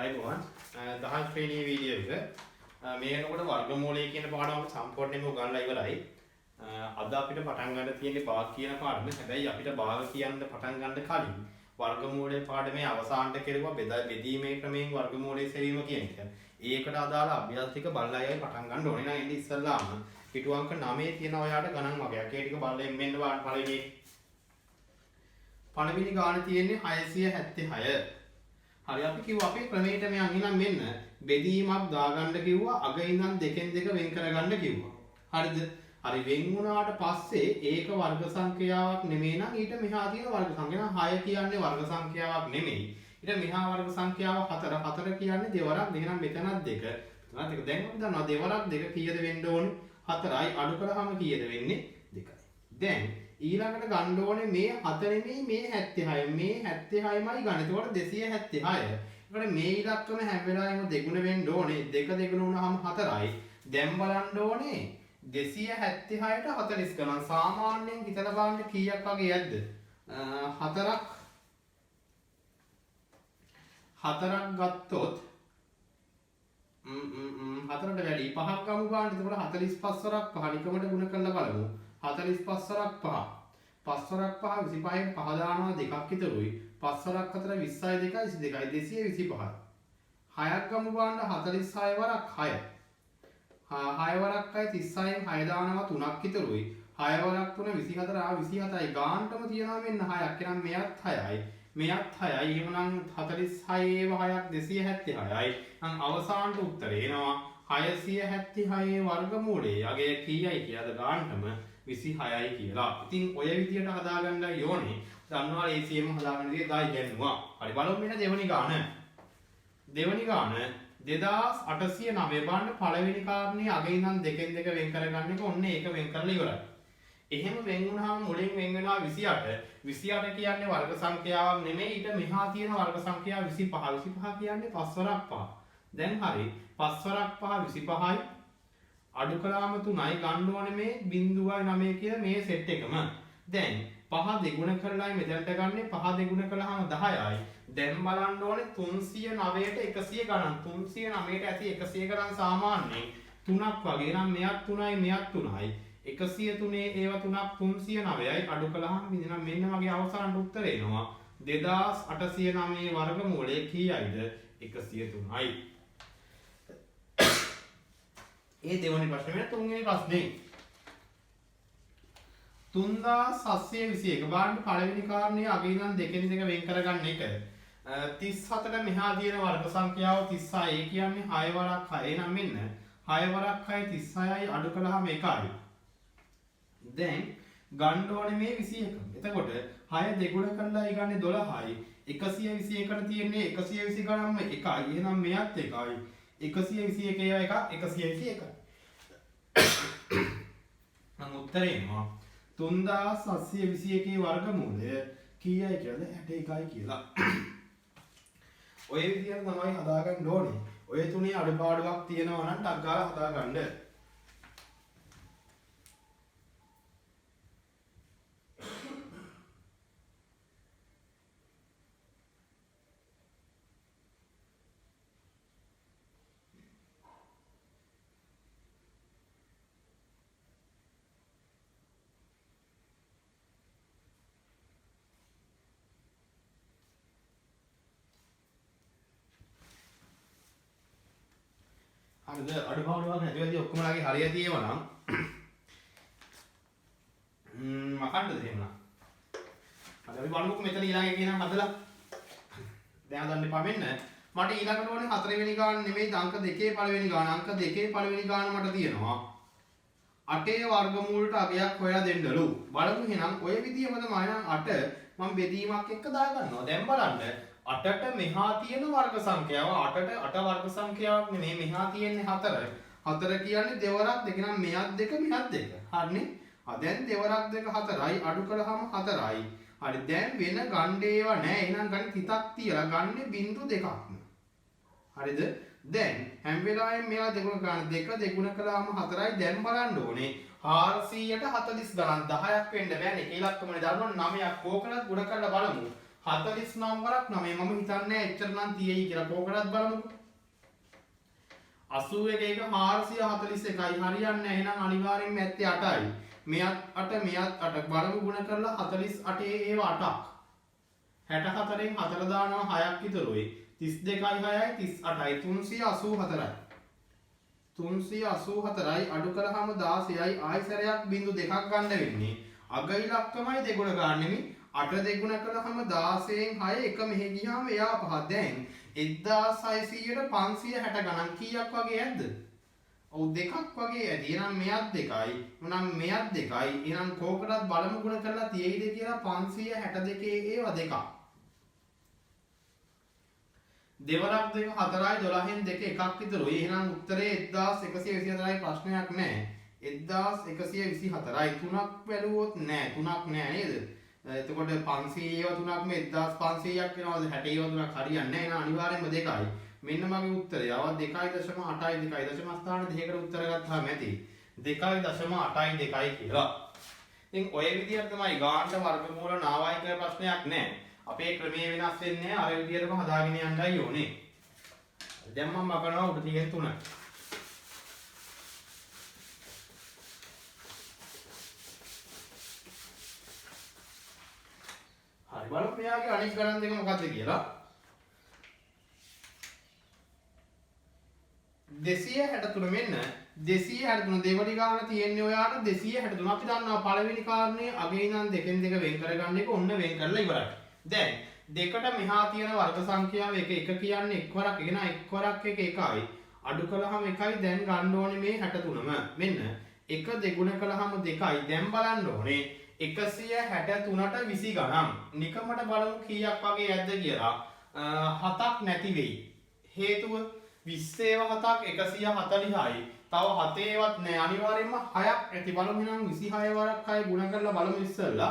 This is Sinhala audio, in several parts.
අයගොන් 10 ශ්‍රේණියේ වීඩියෝ එක මේ වෙනකොට වර්ගමූලය කියන පාඩම සම්පූර්ණයෙන්ම උගන්වලා ඉවරයි. අද අපිට පටන් ගන්න තියෙන්නේ භාග කියන පාඩම. හැබැයි අපිට භාග කියන්න පටන් ගන්න කලින් වර්ගමූලයේ පාඩමේ අවසානට කෙරුවා බෙදීමේ ක්‍රමයෙන් වර්ගමූලයේ සෙවීම කියන එක. ඒකට අදාළ අභ්‍යාස ටික බලලා යයි පටන් ගන්න ඕනේ. නම් ඉතින් ඉස්සල්ලාම පිටු අංක 9 තියෙන ඔයාලට ගණන් වගේක්. ඒ ටික බලලා මෙන්න බලන්න පළවෙනි ගාන තියෙන්නේ 676. හරි අපි කිව්වා අපේ ක්‍රමයට මෙයන් එහෙනම් මෙන්න බෙදීමක් දාගන්න කිව්වා අග ඉඳන් දෙකෙන් දෙක වෙන් කරගන්න කිව්වා. හරිද? හරි වෙන් වුණාට පස්සේ ඒක වර්ග සංඛ්‍යාවක් නෙමෙයි නම් ඊට මෙහා තියෙන වර්ග සංඛ්‍යාව 6 කියන්නේ වර්ග සංඛ්‍යාවක් නෙමෙයි. ඊට මෙහා වර්ග සංඛ්‍යාව 4. 4 කියන්නේ දෙවරක් එහෙනම් මෙතනත් 2. මෙතනත් 1. දැන් අපි දන්නවා දෙවරක් 2 කීයද වෙන්න ඕනේ? 4යි අඩු කරාම කීයද වෙන්නේ? 2යි. දැන් ඊළඟට ගන්න ඕනේ මේ 4 නෙමෙයි මේ 76. මේ 76මයි ගන්න. එතකොට 276. ඒකට මේ ඉලක්කම හැම වෙලාවෙම දෙගුණ වෙන්න ඕනේ. 2 දෙගුණ වුණාම 4යි. දැන් බලන්න ඕනේ 276ට 40 ගණන්. සාමාන්‍යයෙන් හිතලා බලන්න කීයක් වගේ යද්ද? 4ක් ගත්තොත් 4ට වැඩි 5ක් ගමු ගන්න. එතකොට 45 වරක් 5 නිකමට ගුණ කරලා බලමු. 45 වරක් 5. 5 වරක් 5 25න් 5 දානවා දෙකක් ඉතුරුයි. 5 වරක් 4 20යි 2යි 22යි 225යි. 6ක් ගමු බලන්න 46 වරක් 6. 6 වරක් 36න් 6 දානවා 3ක් ඉතුරුයි. 6 වරක් 3 24 27යි ගානටම තියනවා මෙන්න 6ක්. එහෙනම් මෙයත් 6යි. මෙයත් 6යි. එහෙනම් 46 6ක් 276යි. නම් අවසානට උත්තරේ එනවා 676 වර්ගමූලයේ අගය කීයයි කියලාද ගානටම 26යි කියලා. ඉතින් ඔය විදියට හදාගන්නයි ඕනේ. දන්නවා ACM හදාගන්න දේ දා ඉගෙනුවා. හරි බලමු මෙන්න දෙවෙනි ගාන. දෙවෙනි ගාන 2809 බලන්න පළවෙනි කාරණේ අග ඉඳන් දෙකෙන් දෙක වෙන් කරගන්න එක ඔන්න ඒක වෙන් කරලා ඉවරයි. එහෙම වෙන් වුණාම මුලින් වෙන් වෙනවා 28. 28 කියන්නේ වර්ග සංඛ්‍යාවක් නෙමෙයි. ඊට මෙහා තියෙන වර්ග සංඛ්‍යාව 25. 25 කියන්නේ 5 වරක් 5. දැන් හරි 5 වරක් 5 25යි. අඩු කළාම 3යි ගන්න ඕනේ මේ 0.9 කියලා මේ සෙට් එකම. දැන් 5 දෙගුණ කරලායි මෙතනට ගන්නෙ. 5 දෙගුණ කළාම 10යි. දැන් බලන්න ඕනේ 309ට 100 ගණන්. 309ට ඇති 100 ගණන් සාමාන්‍යයෙන් 3ක් වගේ. නම් මෙයත් 3යි මෙයත් 3යි. 103 ඒව 3ක් 309යි. අඩු කළාම මෙන්න වගේ අවසාන උත්තරේ එනවා 2809 වර්ගමූලය කීයයිද? 103යි. ඒ දෙවෙනි ප්‍රශ්නේ වෙන තුන්වෙනි ප්‍රශ්නේ 3721 බලන්න පළවෙනි කාරණේ අග ඉඳන් දෙකෙන් දෙක වෙන් කරගන්න එක 37ට මෙහා තියෙන වර්ග සංඛ්‍යාව 36. ඒ කියන්නේ 6 වරක් 6. එහෙනම් මෙන්න 6 වරක් 6 36යි අඩු කළාම 1යි. දැන් ගන්න ඕනේ මේ 21. එතකොට 6 දෙගුණ කරලා ගන්නේ 12යි. 121ට තියෙන්නේ 120 ගණන්ම 1යි. එහෙනම් මෙයත් 1යි. 121 එක 121. නම් උත්තරේ එනවා 3721 වර්ගමූලය කීයයි කියලාද? 61යි කියලා. ඔය විදියට තමයි හදාගන්න ඕනේ. ඔය තුනේ අඩපාඩුවක් තියෙනවා නම් ටක් ගාලා හදාගන්න. හරිද? අඩුපාඩුවක් නැතිවදී ඔක්කොමලාගේ හරිය තියෙනවා නම් මකන්නද එහෙම නම්. හරි අපි බලමුකෝ මෙතන ඊළඟ එක නම් හදලා. දැන් හදන්න එපා මෙන්න. මට ඊළඟට ඕනේ 4 වෙනි ගාන නෙමෙයි අංක 2 පළවෙනි ගාන. අංක 2 පළවෙනි ගාන මට තියෙනවා 8 වර්ගමූලට අගයක් හොයලා දෙන්නලු. බලමු එහෙනම් ඔය විදියම තමයි නම් 8 මම බෙදීමක් එක්ක දාගන්නවා. දැන් බලන්න 8ට මෙහා තියෙන වර්ග සංඛ්‍යාව 8ට 8 වර්ග සංඛ්‍යාවක් නෙමෙයි මෙහා තියෙන්නේ 4. 4 කියන්නේ දෙවරක් දෙක නම් මෙයත් 2 මෙයත් 2. හරිනේ? දැන් දෙවරක් දෙක 4යි අඩු කළාම 4යි. හරි දැන් වෙන ගන්න ඒවා නැහැ. එහෙනම් ගන්න හිතක් තියලා ගන්නේ බිංදු දෙකක්ම. හරිද? දැන් හැම වෙලාවෙම මෙයා දෙගුණ ගන්න 2 දෙගුණ කළාම 4යි. දැන් බලන්න ඕනේ 400ට 40 ගණන් 10ක් වෙන්න බෑනේ. ඉලක්කමනේ දරුවන් 9ක් ඕකලත් ගුණ කරලා බලමු. 49 වරක් 9 මම හිතන්නේ එච්චර නම් තියෙයි කියලා කෝකටත් බලමුකෝ 81 එක 441යි හරියන්නේ එහෙනම් අනිවාර්යෙන්ම ඇත්තේ 8යි මෙයත් 8 මෙයත් 8 බලමු ගුණ කරලා 48 ඒව 8ක් 64න් 4 දානවා 6ක් විතරුයි 32යි 6යි 38යි 384යි 384යි අඩු කරාම 16යි ආයි සැරයක් බිංදු දෙකක් ගන්න වෙන්නේ අග ඉලක්කමයි දෙගුණ ගන්න නෙමෙයි 8 දෙගුණ කළාම 16න් 6 එක මෙහෙ ගියාම එයා පහ දැන් 1600ට 560 ගණන් කීයක් වගේ ඇද්ද? ඔව් දෙකක් වගේ ඇති. එහෙනම් මෙයත් දෙකයි. මොනම් මෙයත් දෙකයි. එහෙනම් කෝකටත් බලමු ගුණ කරලා තියෙයිද කියලා 562 ඒවා දෙකක්. දෙවරක් දෙක 4යි 12න් දෙක එකක් විතරුයි. එහෙනම් උත්තරේ 1124යි ප්‍රශ්නයක් නැහැ. 1124යි තුනක් බැලුවොත් නෑ තුනක් නෑ නේද? එතකොට 500 ඒවා තුනක් මේ 1500ක් වෙනවද 60 ඒවා තුනක් හරියන්නේ නැහැ. එහෙනම් අනිවාර්යෙන්ම දෙකයි. මෙන්න මගේ උත්තරය. ආව 2.8යි 2.8 ස්ථාන දෙකකට උත්තර ගත්තාම ඇති 2.82 කියලා. ඉතින් ඔය විදිහට තමයි ගානට වර්ගමූල නාවයි කියලා ප්‍රශ්නයක් නැහැ. අපේ ක්‍රමයේ වෙනස් වෙන්නේ නැහැ. අර විදිහටම හදාගෙන යන්නයි ඕනේ. දැන් මම කරනවා උඩ තියෙන 3. හරි බලමු මෙයාගේ අනිත් ගණන් දෙක මොකක්ද කියලා 263 මෙන්න 263 දෙවනි ගාන තියෙන්නේ ඔයාට 263 අපි දන්නවා පළවෙනි කාරණේ අගේ ඉඳන් දෙකෙන් දෙක වෙන් කරගන්න එක ඔන්න වෙන් කරලා ඉවරයි දැන් දෙකට මෙහා තියෙන වර්ග සංඛ්‍යාව එක කියන්නේ එක්වරක් එන එක්වරක් එක එකයි අඩු කළාම එකයි දැන් ගන්න ඕනේ මේ 63ම මෙන්න එක දෙගුණ කළාම දෙකයි දැන් බලන්න ඕනේ 163ට 20 ගණන් නිකමට බලමු කීයක් වගේ ඇද්ද කියලා 7ක් නැති වෙයි හේතුව 20 ඒවා 7ක් 140යි තව 7 ඒවත් නෑ අනිවාර්යයෙන්ම 6ක් ඇති බලමු නම් 26 වරක් 6 ගුණ කරලා බලමු ඉස්සෙල්ලා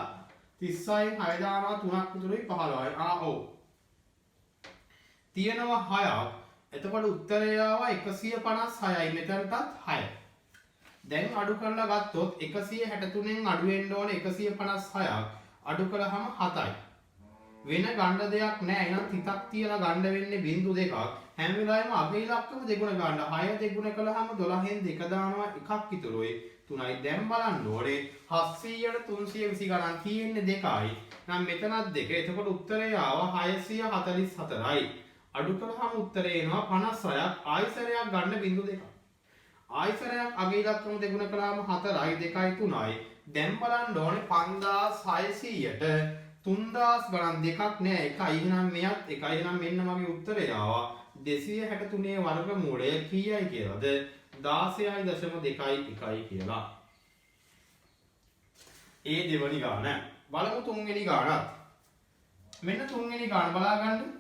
36න් 6 දානවා 3ක් විතරුයි 15යි ඔව් තියෙනවා 6ක් එතකොට උත්තරය ආවා 156යි මෙතනටත් 6 දැන් අඩු කරලා ගත්තොත් 163න් අඩු වෙන්න ඕනේ 156ක් අඩු කළාම 7යි. වෙන ගන්න දෙයක් නැහැ. එහෙනම් තිතක් තියලා ගන්න වෙන්නේ බිංදු දෙකක්. හැම වෙලාවෙම අගේ ඉලක්කම දෙගුණ ගන්න. 6 දෙගුණ කළාම 12න් දෙක දානවා එකක් ඉතුරුයි. 3යි දැන් බලන්න ඕනේ 700ට 320 ගණන් තියෙන්නේ දෙකයි. නම් මෙතනත් දෙක. එතකොට උත්තරය ආවා 644යි. අඩු කළාම උත්තරේ එනවා 56ක්. ආයිසරයක් ගන්න බිංදු දෙකක්. ආයිසරයක් අගේ ඉලක්කම දෙගුණ කළාම 4යි 2යි 3යි දැන් බලන්න ඕනේ 5600ට 3000 ගණන් දෙකක් නෑ එකයි එහෙනම් මෙයත් එකයි එහෙනම් මෙන්න මගේ උත්තරය ආවා 263 වර්ගමූලය කීයයි කියලාද 16.21 කියලා ඒ දෙවනි ගාන බලමු තුන්වෙනි ගානත් මෙන්න තුන්වෙනි ගාන බලා ගන්න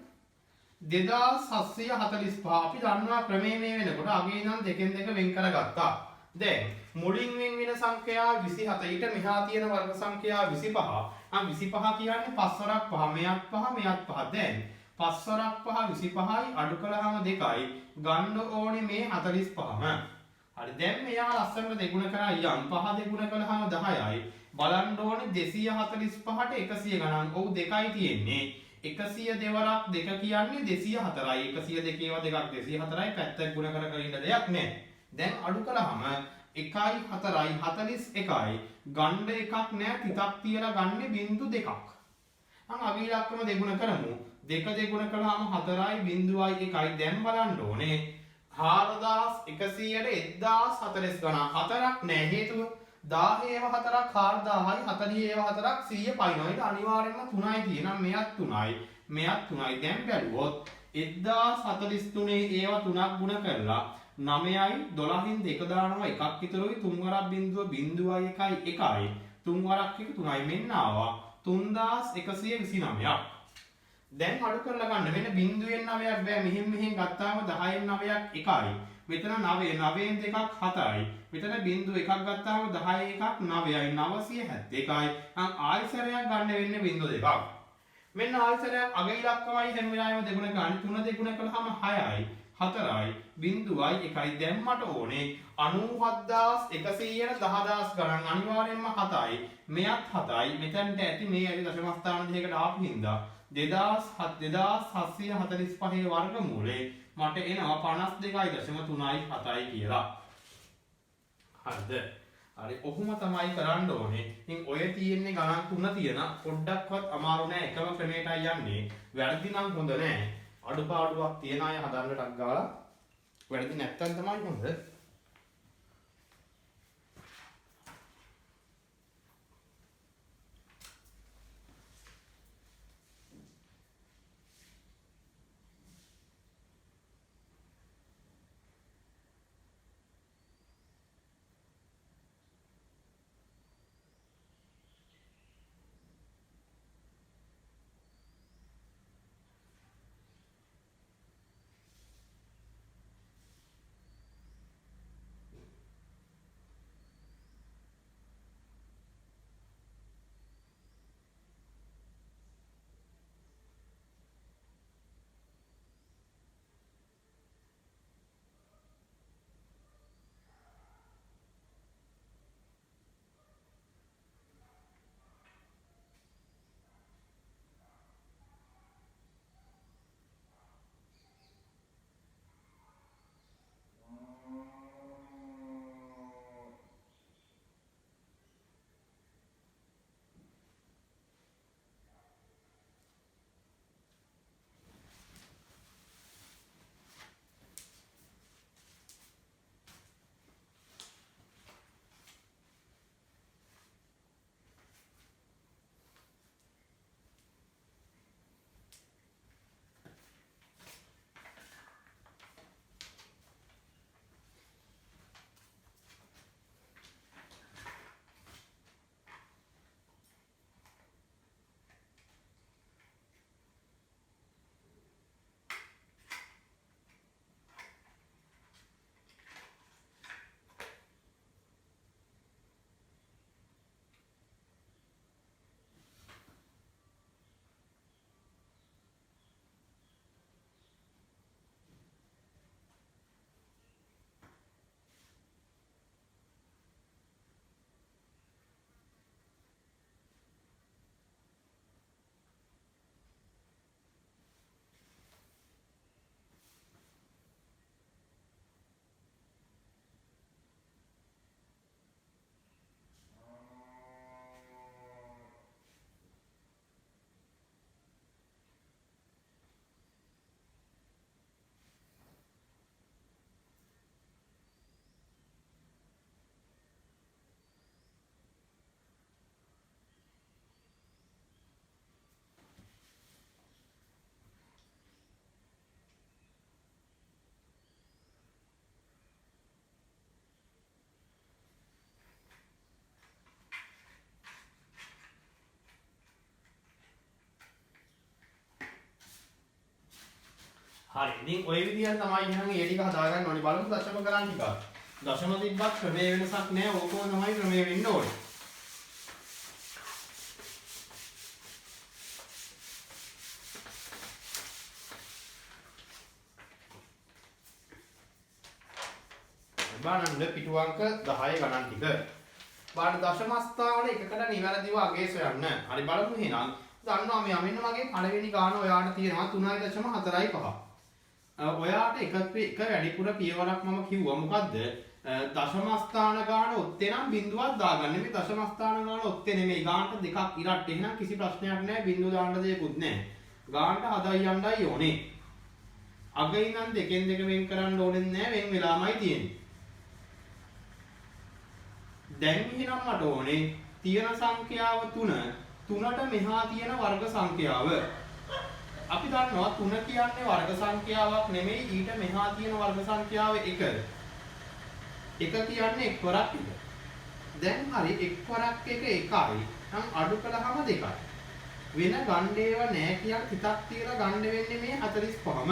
2745 අපි දන්නවා ක්‍රමයේ මේ වෙනකොට අගේ ඉඳන් දෙකෙන් දෙක වෙන් කරගත්තා. දැන් මුලින් වෙන් වෙන සංඛ්‍යාව 27 ඊට මෙහා තියෙන වර්ග සංඛ්‍යාව 25. නම් 25 කියන්නේ 5 වරක් 5 මෙයක් 5 මෙයක් 5. දැන් 5 වරක් 5 25යි අඩු කළාම 2යි. ගන්න ඕනේ මේ 45ම. හරි දැන් මෙයා ලස්සනට දෙගුණ කරා යම් 5 දෙගුණ කළාම 10යි. බලන්න ඕනේ 245ට 100 ගණන්. ඔව් දෙකයි තියෙන්නේ. 100 දෙවරක් දෙක කියන්නේ 204යි 102 ඒවා දෙකක් 204යි පැත්තක් ගුණ කර කර ඉන්න දෙයක් නෑ දැන් අඩු කළාම 1යි 4යි 41යි ගන්න එකක් නෑ තිතක් තියලා ගන්නේ බිංදු දෙකක් නම් අගේ ඉලක්කම දෙගුණ කරමු දෙක දෙගුණ කළාම 4යි බිංදුවයි 1යි දැන් බලන්න ඕනේ 4100ට 1040 ගණන් හතරක් නෑ හේතුව 10 ඒවා 4ක් 4000යි 40 ඒවා 4ක් 100 පයින්නවා ඒක අනිවාර්යෙන්ම 3යි තියෙනවා මෙයත් 3යි මෙයත් 3යි දැන් බැලුවොත් 1043 ඒවා 3ක් ගුණ කරලා 9යි 12න් දෙක දානවා එකක් විතරුයි 3 වරක් බිංදුව බිංදුවයි 1යි 1යි 3 වරක් එක 3යි මෙන්න ආවා 3129ක් දැන් අඩු කරලා ගන්න වෙන බිංදුවෙන් 9ක් බෑ මෙහෙන් ගත්තාම 10න් 9ක් 1යි මෙතන 9 9න් දෙකක් 7යි මෙතන බිංදු එකක් ගත්තාම 10 එකක් 9යි 971යි නම් ආයිසරයක් ගන්න වෙන්නේ බිංදු දෙකක් මෙන්න ආයිසරයක් අගේ ඉලක්කමයි හැම වෙලාවෙම දෙගුණ ගන්න 3 දෙගුණ කළාම 6යි 4යි බිංදුවයි 1යි දැන් මට ඕනේ 97100ට 10000 ගණන් අනිවාර්යෙන්ම 7යි මෙයත් 7යි මෙතනට ඇති මේ ඇති දශම ස්ථාන දෙකකට ආපු හින්දා 2745 වර්ගමූලේ මට එනවා 52.37යි කියලා. හරිද? හරි ඔහොම තමයි කරන්න ඕනේ. ඉතින් ඔය තියෙන්නේ ගණන් 3 තියෙන පොඩ්ඩක්වත් අමාරු නෑ එකම ක්‍රමයටයි යන්නේ. වැරදි නම් හොඳ නෑ. අඩුපාඩුවක් තියෙන අය හදන්න ටක් ගාලා වැරදි නැත්තම් තමයි හොඳ. හරි. ඉතින් ඔය විදිහට තමයි එහෙනම් ඒ ටික හදාගන්න ඕනේ. බලමු දශම ගණන් ටික. දශම තිබ්බත් ක්‍රමයේ වෙනසක් නැහැ. ඕකම තමයි ක්‍රමයේ වෙන්න ඕනේ. බලන්න පිටු අංක 10 ගණන් ටික. බලන්න දශම ස්ථාන එකකට නිවැරදිව අගය සොයන්න. හරි බලමු එහෙනම්. දන්නවා මෙන්න මගේ පළවෙනි ගාන ඔයාට තියෙනවා 3.45. ඔයාට එක වැඩිපුර පියවරක් මම කිව්වා මොකද්ද? දශම ස්ථාන ගාන ඔත්තේ නම් බිඳුවක් දාගන්න. මේ දශම ස්ථාන ගාන ඔත්තේ නෙමෙයි. ගානට දෙකක් ඉරට්. එහෙනම් කිසි ප්‍රශ්නයක් නැහැ. බිඳුව දාන්න දෙයක්වත් නැහැ. ගානට හදයි යන්නයි ඕනේ. අග ඉඳන් දෙකෙන් දෙක වෙන් කරන්න ඕනේ නැහැ. වෙන් වෙලාමයි තියෙන්නේ. දැන් එහෙනම් මට ඕනේ තියෙන සංඛ්‍යාව 3ට මෙහා තියෙන වර්ග සංඛ්‍යාව. අපි දන්නවා 3 කියන්නේ වර්ග සංඛ්‍යාවක් නෙමෙයි ඊට මෙහා තියෙන වර්ග සංඛ්‍යාව 1. 1 කියන්නේ එක් වරක් 1. දැන් හරි එක් වරක් 1 1යි. නම් අඩු කළාම 2යි. වෙන ගණ්ඩේව නැහැ කියලා හිතක් තියලා ගණ්ඩ වෙන්නේ මේ 45ම.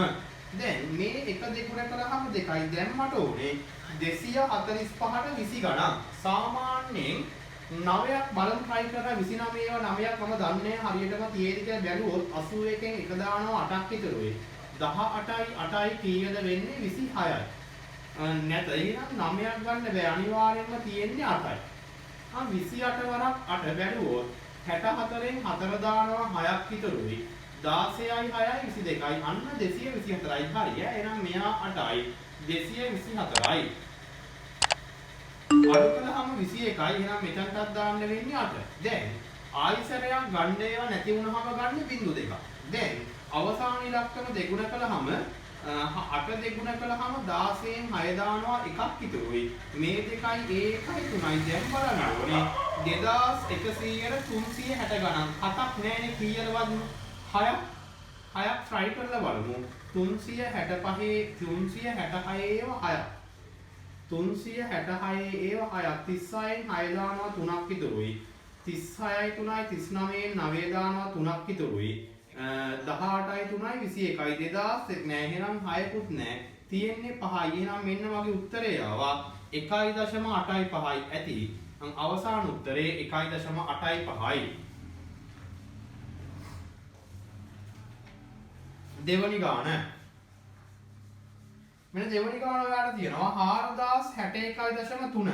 දැන් මේ 1 2 කළාම 2යි. දැන් මට ඕනේ 245ට 20 ගණන්. සාමාන්‍යයෙන් 9ක් බලමු try කරලා 29 ඒවා 9ක් මම දන්නේ හරියටම තියෙද කියලා බැලුවොත් 81න් 1 දානවා 8ක් විතර වෙයි. 18යි 8යි කීයද වෙන්නේ 26යි. නැත එහෙනම් 9ක් ගන්න බෑ අනිවාර්යෙන්ම තියෙන්නේ 8යි. 28 වරක් 8 බැලුවොත් 64න් 4 දානවා 6ක් විතර වෙයි. 16යි 6යි 22යි. අන්න 224යි. හරි. එහෙනම් මෙයා 8යි. 224යි. අඩු කළාම 21යි. එහෙනම් මෙතනටත් දාන්න වෙන්නේ 8. දැන් ආයිසරයක් ගන්න ඒවා නැති වුණාම ගන්න බිංදු දෙකක්. දැන් අවසාන ඉලක්කම දෙගුණ කළාම 8 දෙගුණ කළාම 16න් 6 දානවා එකක් ඉතුරුයි. මේ දෙකයි ඒකයි 3යි. දැන් බලන්න ඕනේ 2100ට 360 ගණන්. 7ක් නෑනේ කීයටවත් 6ක් 6ක් try කරලා බලමු. 365 ඒවා 6ක්. 366 ඒවා 6ක්. 36න් 6 දානවා 3ක් ඉතුරුයි. 36යි 3යි 39න් 9 දානවා 3ක් ඉතුරුයි. 18යි 3යි 21යි 2000 නෑ. එහෙනම් 6කුත් නෑ. තියෙන්නේ 5යි. එහෙනම් මෙන්න මගේ උත්තරය ආවා 1.85යි ඇති. අවසාන උත්තරේ 1.85යි. දෙවනි ගාන. මෙන්න දෙවනි ගාන ඔයාලට තියෙනවා 4061.3.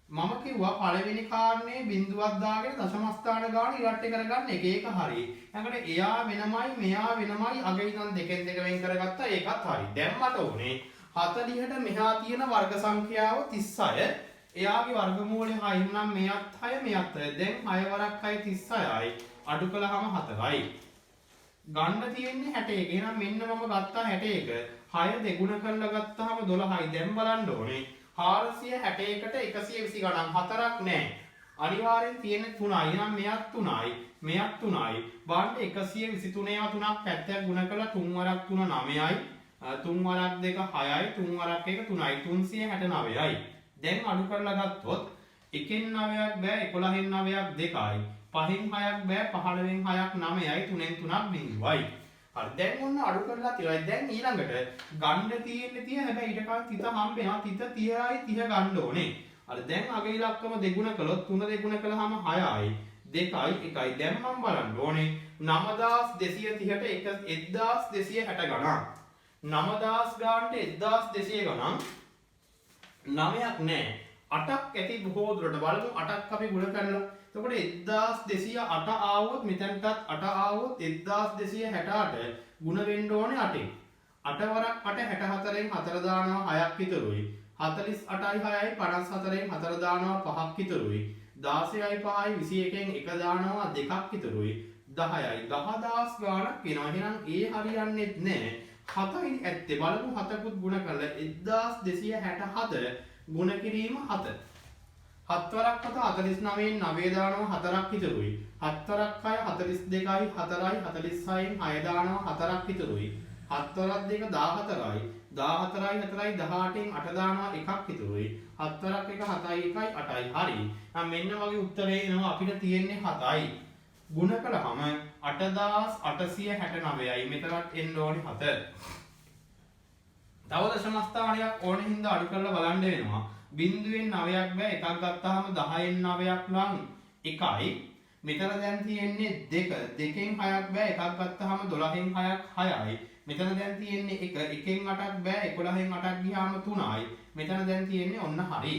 මම කිව්වා පළවෙනි කාරණේ බිඳුවක් දාගෙන දශම ස්ථාන ගාන ඉවට්ටි කරගන්න එක එක හරි. ඊළඟට එයා වෙනමයි මෙයා වෙනමයි අග ඉඳන් දෙකෙන් දෙක වෙන් කරගත්තා ඒකත් හරි. දැන් මට උනේ 40ට මෙහා තියෙන වර්ග සංඛ්‍යාව 36. එයාගේ වර්ගමූලය 6 නම් මෙයත් 6 මෙයත් 6. දැන් 6 වරක් 6 36යි. අඩු කළාම 4යි. ගන්න තියෙන්නේ 61. එහෙනම් මෙන්න මම ගත්තා 61. 6 දෙගුණ කරලා ගත්තාම 12යි. දැන් බලන්න ඕනේ 461ට 120 ගණන් 4ක් නෑ. අනිවාර්යෙන් තියෙන්නේ 3යි. එහෙනම් මෙයත් 3යි. මෙයත් 3යි. බලන්න 123 ඒවා 3ක් පැත්තක් ගුණ කරලා 3 වරක් 3 9යි. 3 වරක් 2 6යි. 3 වරක් 1 3යි. 369යි. දැන් අඩු කරලා ගත්තොත් 1න් 9ක් බෑ 11න් 9ක් 2යි. 5න් 6ක් බෑ 15න් 6ක් 9යි. 3න් 3ක් බිඳුවයි. හරි දැන් ඔන්න අඩු කරලා තියෙනවා. දැන් ඊළඟට ගන්න තියෙන්නේ 30. හැබැයි ඊට කලින් 30 හම්බෙනවා. 30 30යි 30 ගන්න ඕනේ. හරි දැන් අග ඉලක්කම දෙගුණ කළොත් 3 දෙගුණ කළාම 6යි 2යි 1යි. දැන් මම බලන්න ඕනේ 9230ට 1260 ගණන්. 9000 ගානට 1200 ගණන් 9ක් නෑ. 8ක් ඇති බොහෝ දුරට බලමු 8ක් අපි ගුණ කරලා. එතකොට 1208 ආවොත් මෙතනටත් 8 ආවොත් 1268 ගුණ වෙන්න ඕනේ 8ෙන්. 8 වරක් 8 64න් 4 දානවා 6ක් ඉතුරුයි. 48යි 6යි 54න් 4 දානවා 5ක් ඉතුරුයි. 16යි 5යි 21න් 1 දානවා 2ක් ඉතුරුයි. 10යි 10000 ගාණක් වෙනවා. එහෙනම් ඒ හරියන්නේත් නෑ. 7යි ඇත්තේ බලමු 7කුත් ගුණ කරලා 1267 ගුණ කිරීම 7. 7 වරක් 7 49න් 9 දානවා 4ක් ඉතුරුයි. 7 වරක් 6 42යි 4යි 46න් 6 දානවා 4ක් ඉතුරුයි. 7 වරක් 2 14යි 14යි 4යි 18න් 8 දානවා 1ක් ඉතුරුයි. 7 වරක් 1 7යි 1යි 8යි. හරි. දැන් මෙන්න වගේ උත්තරේ එනවා අපිට තියෙන්නේ 7යි. ගුණ කළාම 8869යි. මෙතනත් එන්න ඕනේ 7. තව දශම ස්ථානයක් ඕනේ හින්දා අඩු කරලා බලන්න වෙනවා. බිංදුවෙන් 9ක් බෑ එකක් ගත්තාම 10න් 9ක් නම් 1යි. මෙතන දැන් තියෙන්නේ 2. 2න් 6ක් බෑ එකක් ගත්තාම 12න් 6ක් 6යි. මෙතන දැන් තියෙන්නේ 1. 1න් 8ක් බෑ 11න් 8ක් ගියාම 3යි. මෙතන දැන් තියෙන්නේ ඔන්න හරි.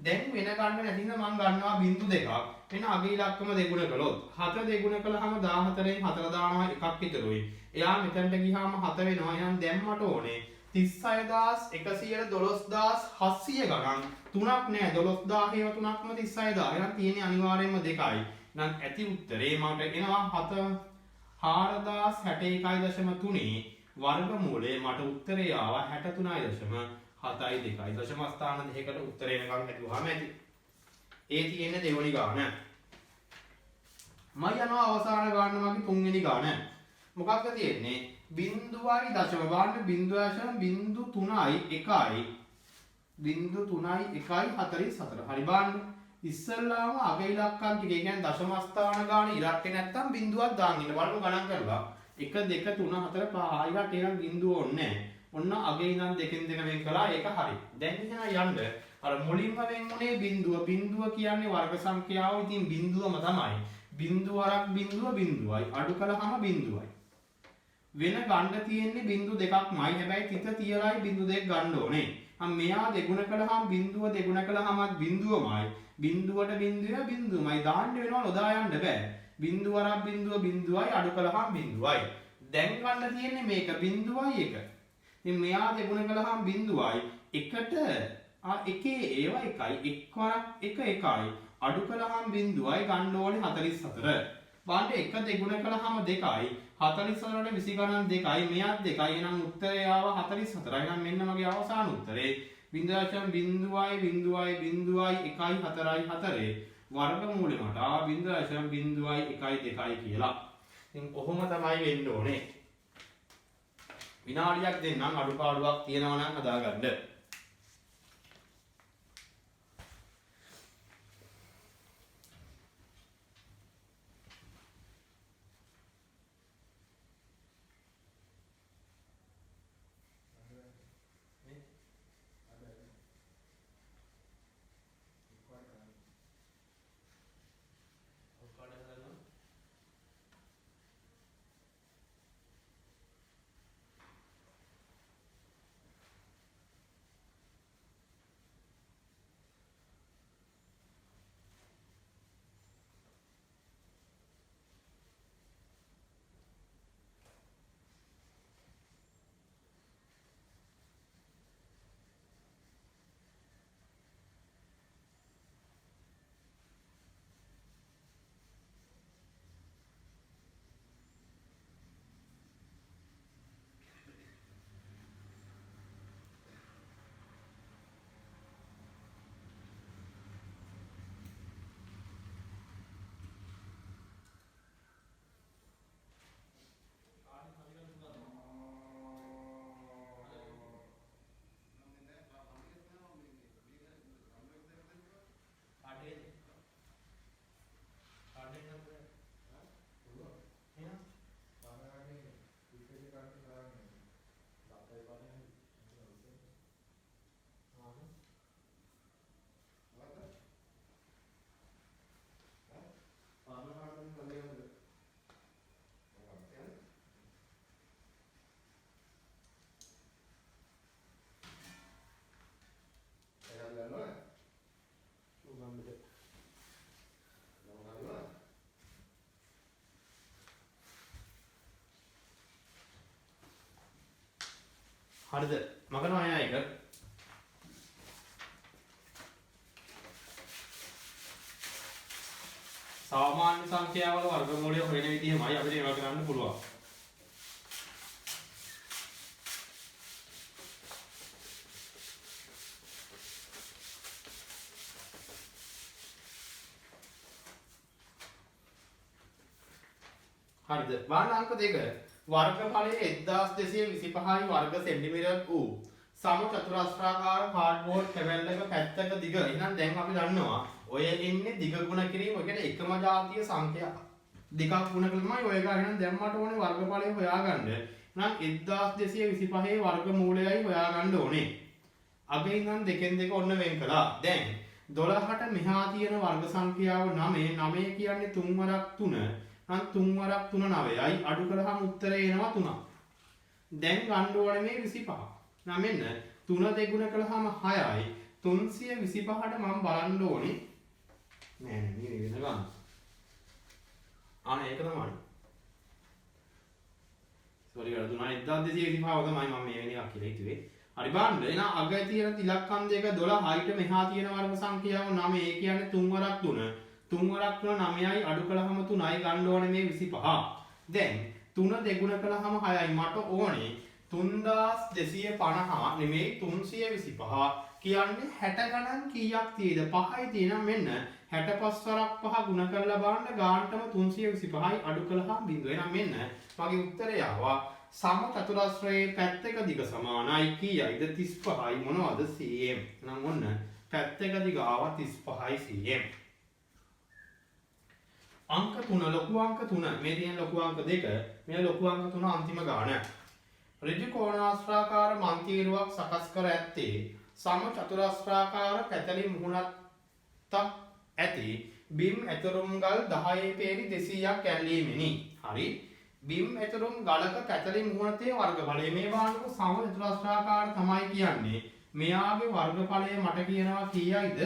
දැන් වෙන ගන්න නැතිනම් මම ගන්නවා බිංදු දෙකක්. වෙන අග ඉලක්කම දෙගුණ කළොත් 7 දෙගුණ කළාම 14න් 4 දානවා එකක් ඉතුරුයි. එයා මෙතනට ගියාම 7 වෙනවා. එහෙනම් දැන් මට ඕනේ 36100 12700 ගණන් 3ක් නෑ 12000 ඒවා 3ක්ම 36000. එහෙනම් තියෙන්නේ අනිවාර්යයෙන්ම 2යි. නම් ඇති උත්තරේ මට එනවා 4061.3 වර්ගමූලය. මට උත්තරේ ආවා 63.72. දශම ස්ථාන දෙකකට උත්තරේ එනකන් හැදුවාම ඇති. ඒ තියෙන්නේ දෙවෙනි ගාන. මම යනවා අවසාන ගාන මගේ තුන්වෙනි ගාන. මොකක්ද තියෙන්නේ? බිංදුවයි දශම බාන්න බිංදුවශම බිංදු 3යි 1යි බිංදු 3යි 1යි 44. හරි බාන්න. ඉස්සල්ලාම අග ඉලක්කම් ටික කියන්නේ දශම ස්ථාන ගාන ඉරට්ටේ නැත්තම් බිංදුවක් දාන්න ඉන්න. බලමු ගණන් කරලා. 1 2 3 4 5 ඊට එනම් බිංදුව ඕනේ නැහැ. ඔන්න අගේ ඉඳන් දෙකෙන් දෙක වෙන් කළා ඒක හරි. දැන් ඉතින් යන්න අර මුලින්ම වෙන් උනේ බිංදුව. බිංදුව කියන්නේ වර්ග සංඛ්‍යාව. ඉතින් බිංදුවම තමයි. බිංදුව වරක් බිංදුවයි. අඩු කළාම බිංදුවයි. වෙන ගන්න තියෙන්නේ බිංදු දෙකක්මයි. හැබැයි තිත තියලායි බිංදු දෙක ගන්න ඕනේ. මෙයා දෙගුණ කළාම බිංදුව දෙගුණ කළාමත් බිංදුවමයි. බිංදුවට බිංදුවමයි දාන්න වෙනවා නොදා යන්න බෑ. බිංදුවරක් බිංදුව බිංදුවයි අඩු කළාම බිංදුවයි. දැන් ගන්න තියෙන්නේ මේක බිංදුවයි එක. ඉතින් මෙයා දෙගුණ කළාම බිංදුවයි. එකට එකේ ඒවා එකයි. එක් වරක් එක එකයි. අඩු කළාම බිංදුවයි ගන්න ඕනේ 44. බලන්න එක දෙගුණ කළාම 2යි. 44 වලට 20 ගණන් 2යි. මෙයත් 2යි. එහෙනම් උත්තරය ආව 44යි. එහෙනම් මෙන්න මගේ අවසාන උත්තරේ. බිංදුවචම් බිංදුවයි බිංදුවයි බිංදුවයි 1යි 4යි 4 වර්ගමූලෙ මට ආ බිංදුවචම් බිංදුවයි 1යි 2යි කියලා. ඉතින් කොහොම තමයි වෙන්න ඕනේ. විනාඩියක් දෙන්නම් අඩුපාඩුවක් තියෙනවා නම් හදාගන්න. හරිද? මගනවා එයා එක. සාමාන්‍ය සංඛ්‍යාවල වර්ගමූලය හොයන විදිහමයි අපිට ඒවා කරන්න පුළුවන්. හරිද? බලන්න අංක 2. වර්ගඵලයේ 1225යි වර්ග සෙන්ටිමීටර් වූ සම චතුරස්‍රාකාර කාඩ්බෝඩ් කැබල්ලක පැත්තක දිග. එහෙනම් දැන් අපි දන්නවා ඔය ඉන්නේ දිග ගුණ කිරීම. ඔය කියන්නේ එකම ජාතිය සංඛ්‍යා දෙකක් ගුණ කළාමයි ඔය ගා. එහෙනම් දැන් මට ඕනේ වර්ගඵලය හොයාගන්න. එහෙනම් 1225 වර්ගමූලයයි හොයාගන්න ඕනේ. අගේ ඉඳන් දෙකෙන් දෙක ඔන්න වෙන් කළා. දැන් 12ට මෙහා තියෙන වර්ග සංඛ්‍යාව 9. 9 කියන්නේ 3 වරක් 3. නම් 3 වරක් 3 9යි. අඩු කරාම උත්තරේ එනවා 3ක්. දැන් ගන්න ඕනේ මේ 25. නම් මෙන්න 3 දෙගුණ කළාම 6යි. 325ට මම බලන්න ඕනේ. නෑ නෑ මේ වෙන ගන්න. අනේ ඒක තමයි. සෝරි ගාලා 1225 තමයි මම මේ වෙන එකක් කියලා හිතුවේ. හරි බලන්න. එහෙනම් අග තියෙන ඉලක්කම් දෙක 12යිට මෙහා තියෙන වර්ග සංඛ්‍යාව 9. ඒ කියන්නේ 3 වරක් 3. 3 වරක් 3 9යි. අඩු කළාම 3යි ගන්න ඕනේ මේ 25. දැන් 3 දෙගුණ කළාම 6යි. මට ඕනේ 3250 නෙමෙයි 325 කියන්නේ 60 ගණන් කීයක් තියෙද? 5යි තියෙනවා. මෙන්න 65 වරක් 5 ගුණ කරලා බලන්න ගානටම 325යි. අඩු කළාම බිඳුව. එහෙනම් මෙන්න මගේ උත්තරය ආවා සම චතුරස්‍රයේ පැත්තක දිග සමානයි කීයයිද? 35යි. මොනවද? cm. එහෙනම් ඔන්න පැත්තක දිග ආවා 35යි cm. අංක 3 ලොකු අංක 3 මේ තියෙන ලොකු අංක 2 මේ ලොකු අංක 3 අන්තිම ගාන. ඍජු කෝණාශ්‍රාකාර මන්තිරුවක් සකස් කර ඇත්තේ සම චතුරස්‍රාකාර පැතලි මුහුණක් ඇති බිම් ඇතුරුම් ගල් 10 පේරි 200ක් ඇල්ලීමෙනි. හරි. බිම් ඇතුරුම් ගලක පැතලි මුහුණතේ වර්ගඵලය මේ වානක සම චතුරස්‍රාකාර තමයි කියන්නේ. මෙයාගේ වර්ගඵලය මට කියනවා කීයයිද?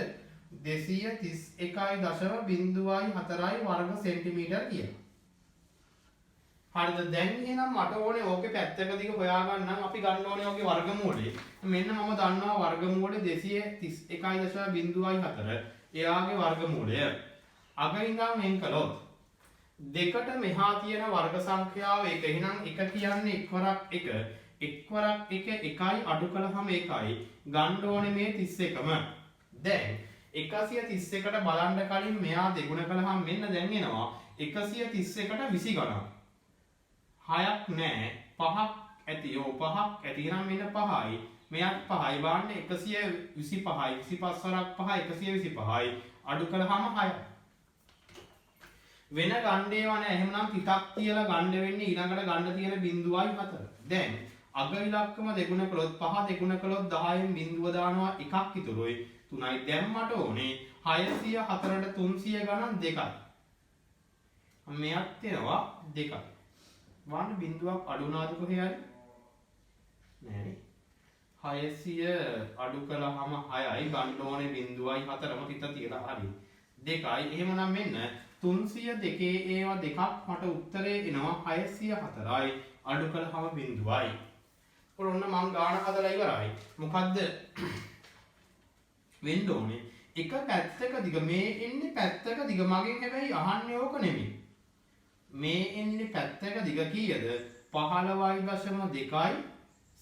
231.04 වර්ග සෙන්ටිමීටර් කියලා. හරිද? දැන් එහෙනම් මට ඕනේ ඕකේ පැත්තක දිග හොයාගන්න නම් අපි ගන්න ඕනේ ඕකේ වර්ගමූලය. මෙන්න මම දන්නවා වර්ගමූලය 231.04 එයාගේ වර්ගමූලය. අග ඉඳන් වෙන් කළොත් දෙකට මෙහා තියෙන වර්ග සංඛ්‍යාව 1. එහෙනම් 1 කියන්නේ 1 වරක් 1. 1 වරක් 1 1යි අඩු කළාම 1යි. ගන්න ඕනේ මේ 31ම. දැන් 131ට බලන්න කලින් මෙයා දෙගුණ කළාම මෙන්න දැන් එනවා 131ට 20 ගණන්. 6ක් නෑ 5ක් ඇති. ඔව් 5ක් ඇති. එහෙනම් මෙන්න 5යි. මෙයාත් 5යි. බලන්න 125යි. 25 වරක් 5 125යි. අඩු කළාම 6යි. වෙන ගන්න ඒවා නෑ. එහෙනම් පිටක් තියලා ගන්න වෙන්නේ ඊළඟට ගන්න තියෙන බිඳුවයි 4. දැන් අග ඉලක්කම දෙගුණ කළොත් 5 දෙගුණ කළොත් 10න් බිඳුව දානවා එකක් ඉතුරුයි. 3යි. දැන් මට ඕනේ 604ට 300 ගණන් 2යි. මෙයත් එනවා 2යි. වань බිඳුවක් අඩු වුණාද කොහේ හරි? නෑනේ. 600 අඩු කළාම 6යි. ගන්න ඕනේ බිඳුවයි 4ම පිට තියලා හරි. 2යි. එහෙමනම් මෙන්න 302 ඒවා දෙකක් මට උත්තරේ එනවා 604යි. අඩු කළාම බිඳුවයි. ඔන්න මම ගාන හදලා ඉවරයි. මොකද්ද වෙන්න ඕනේ? එක පැත්තක දිග මේ එන්නේ පැත්තක දිග මගෙන් හැබැයි අහන්නේ ඕක නෙමෙයි. මේ එන්නේ පැත්තක දිග කීයද? 15.2යි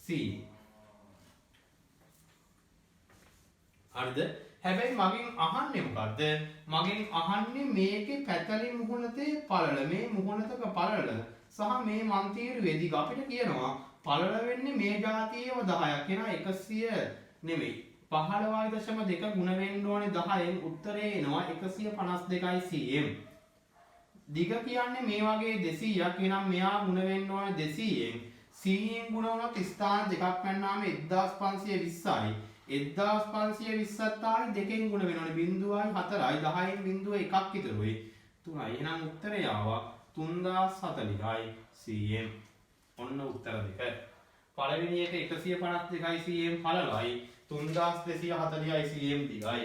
c. හරිද? හැබැයි මගෙන් අහන්නේ මොකද්ද? මගෙන් අහන්නේ මේකේ පැතලි මුහුණතේ පළල. මේ මුහුණතක පළල සහ මේ මන්තිරුවේ දිග අපිට කියනවා පළල වෙන්නේ මේ જાතියේම 10ක්. එහෙනම් 100 නෙමෙයි. 15.2 ගුණ වෙන්න ඕනේ 10න්. උත්තරේ එනවා 152යි cm. දිග කියන්නේ මේ වගේ 200ක්. එහෙනම් මෙයා ගුණ වෙන්න ඕනේ 200න්. cm ගුණ වුණොත් ස්ථාන දෙකක් පැන්නාම 1520යි. 1520ත් ආයි දෙකෙන් ගුණ වෙනවනේ. බිඳුවයි 4යි. 10න් බිඳුව එකක් ඉතුරුයි. 3යි. එහෙනම් උත්තරේ ආවා 3040යි cm. ඔන්න උත්තර දෙක. පළවෙනි එක 152යි cm පළලයි. 3240යි cm දිගයි.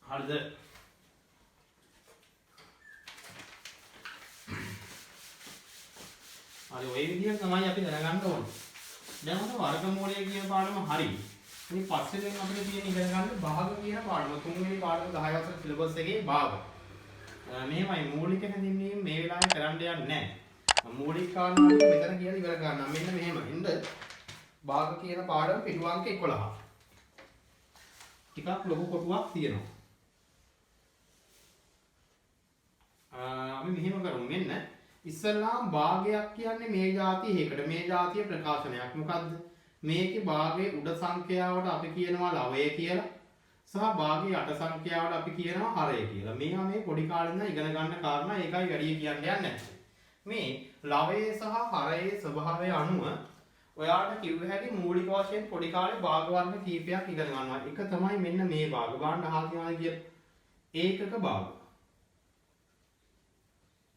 හරිද? හරි ඔය විදිහට තමයි අපි දැනගන්න ඕනේ. දැන් මොකද වර්ගමූලය කියන පාඩම හරි. මේ පස්වෙනියෙන් අපිට තියෙන ඉගෙන ගන්න භාග කියන පාඩම තුන්වෙනි පාඩම 10 වසර සිලබස් එකේ භාග. මේවයි මූලික හැඳින්වීම මේ වෙලාවේ කරන්න යන්නේ නැහැ. මූලික කාරණා ටික මෙතන කියලා ඉවර ගන්නවා. මෙන්න මෙහෙම. ඉන්න භාග කියන පාඩම පිටු අංක 11. ටිකක් ලොකු කොටුවක් තියෙනවා. අපි මෙහෙම කරමු. මෙන්න ඉස්සල්ලාම භාගයක් කියන්නේ මේ જાතිය එකකට මේ જાතිය ප්‍රකාශනයක්. මොකද්ද? මේකේ භාගයේ උඩ සංඛ්‍යාවට අපි කියනවා ලවය කියලා. සහ භාගයේ යට සංඛ්‍යාවට අපි කියනවා හරය කියලා. මේවා මේ පොඩි කාලේ ඉඳන් ඉගෙන ගන්න කාරණා ඒකයි වැඩි කියන්න යන්නේ නැහැ. මේ ලවයේ සහ හරයේ ස්වභාවය අනුව ඔයාලට කිව්ව හැකි මූලික වශයෙන් පොඩි කාලේ භාග වර්ග කීපයක් ඉගෙන ගන්නවා. එක තමයි මෙන්න මේ භාග. ගන්න අහලා තියෙනවා කිය ඒකක භාග.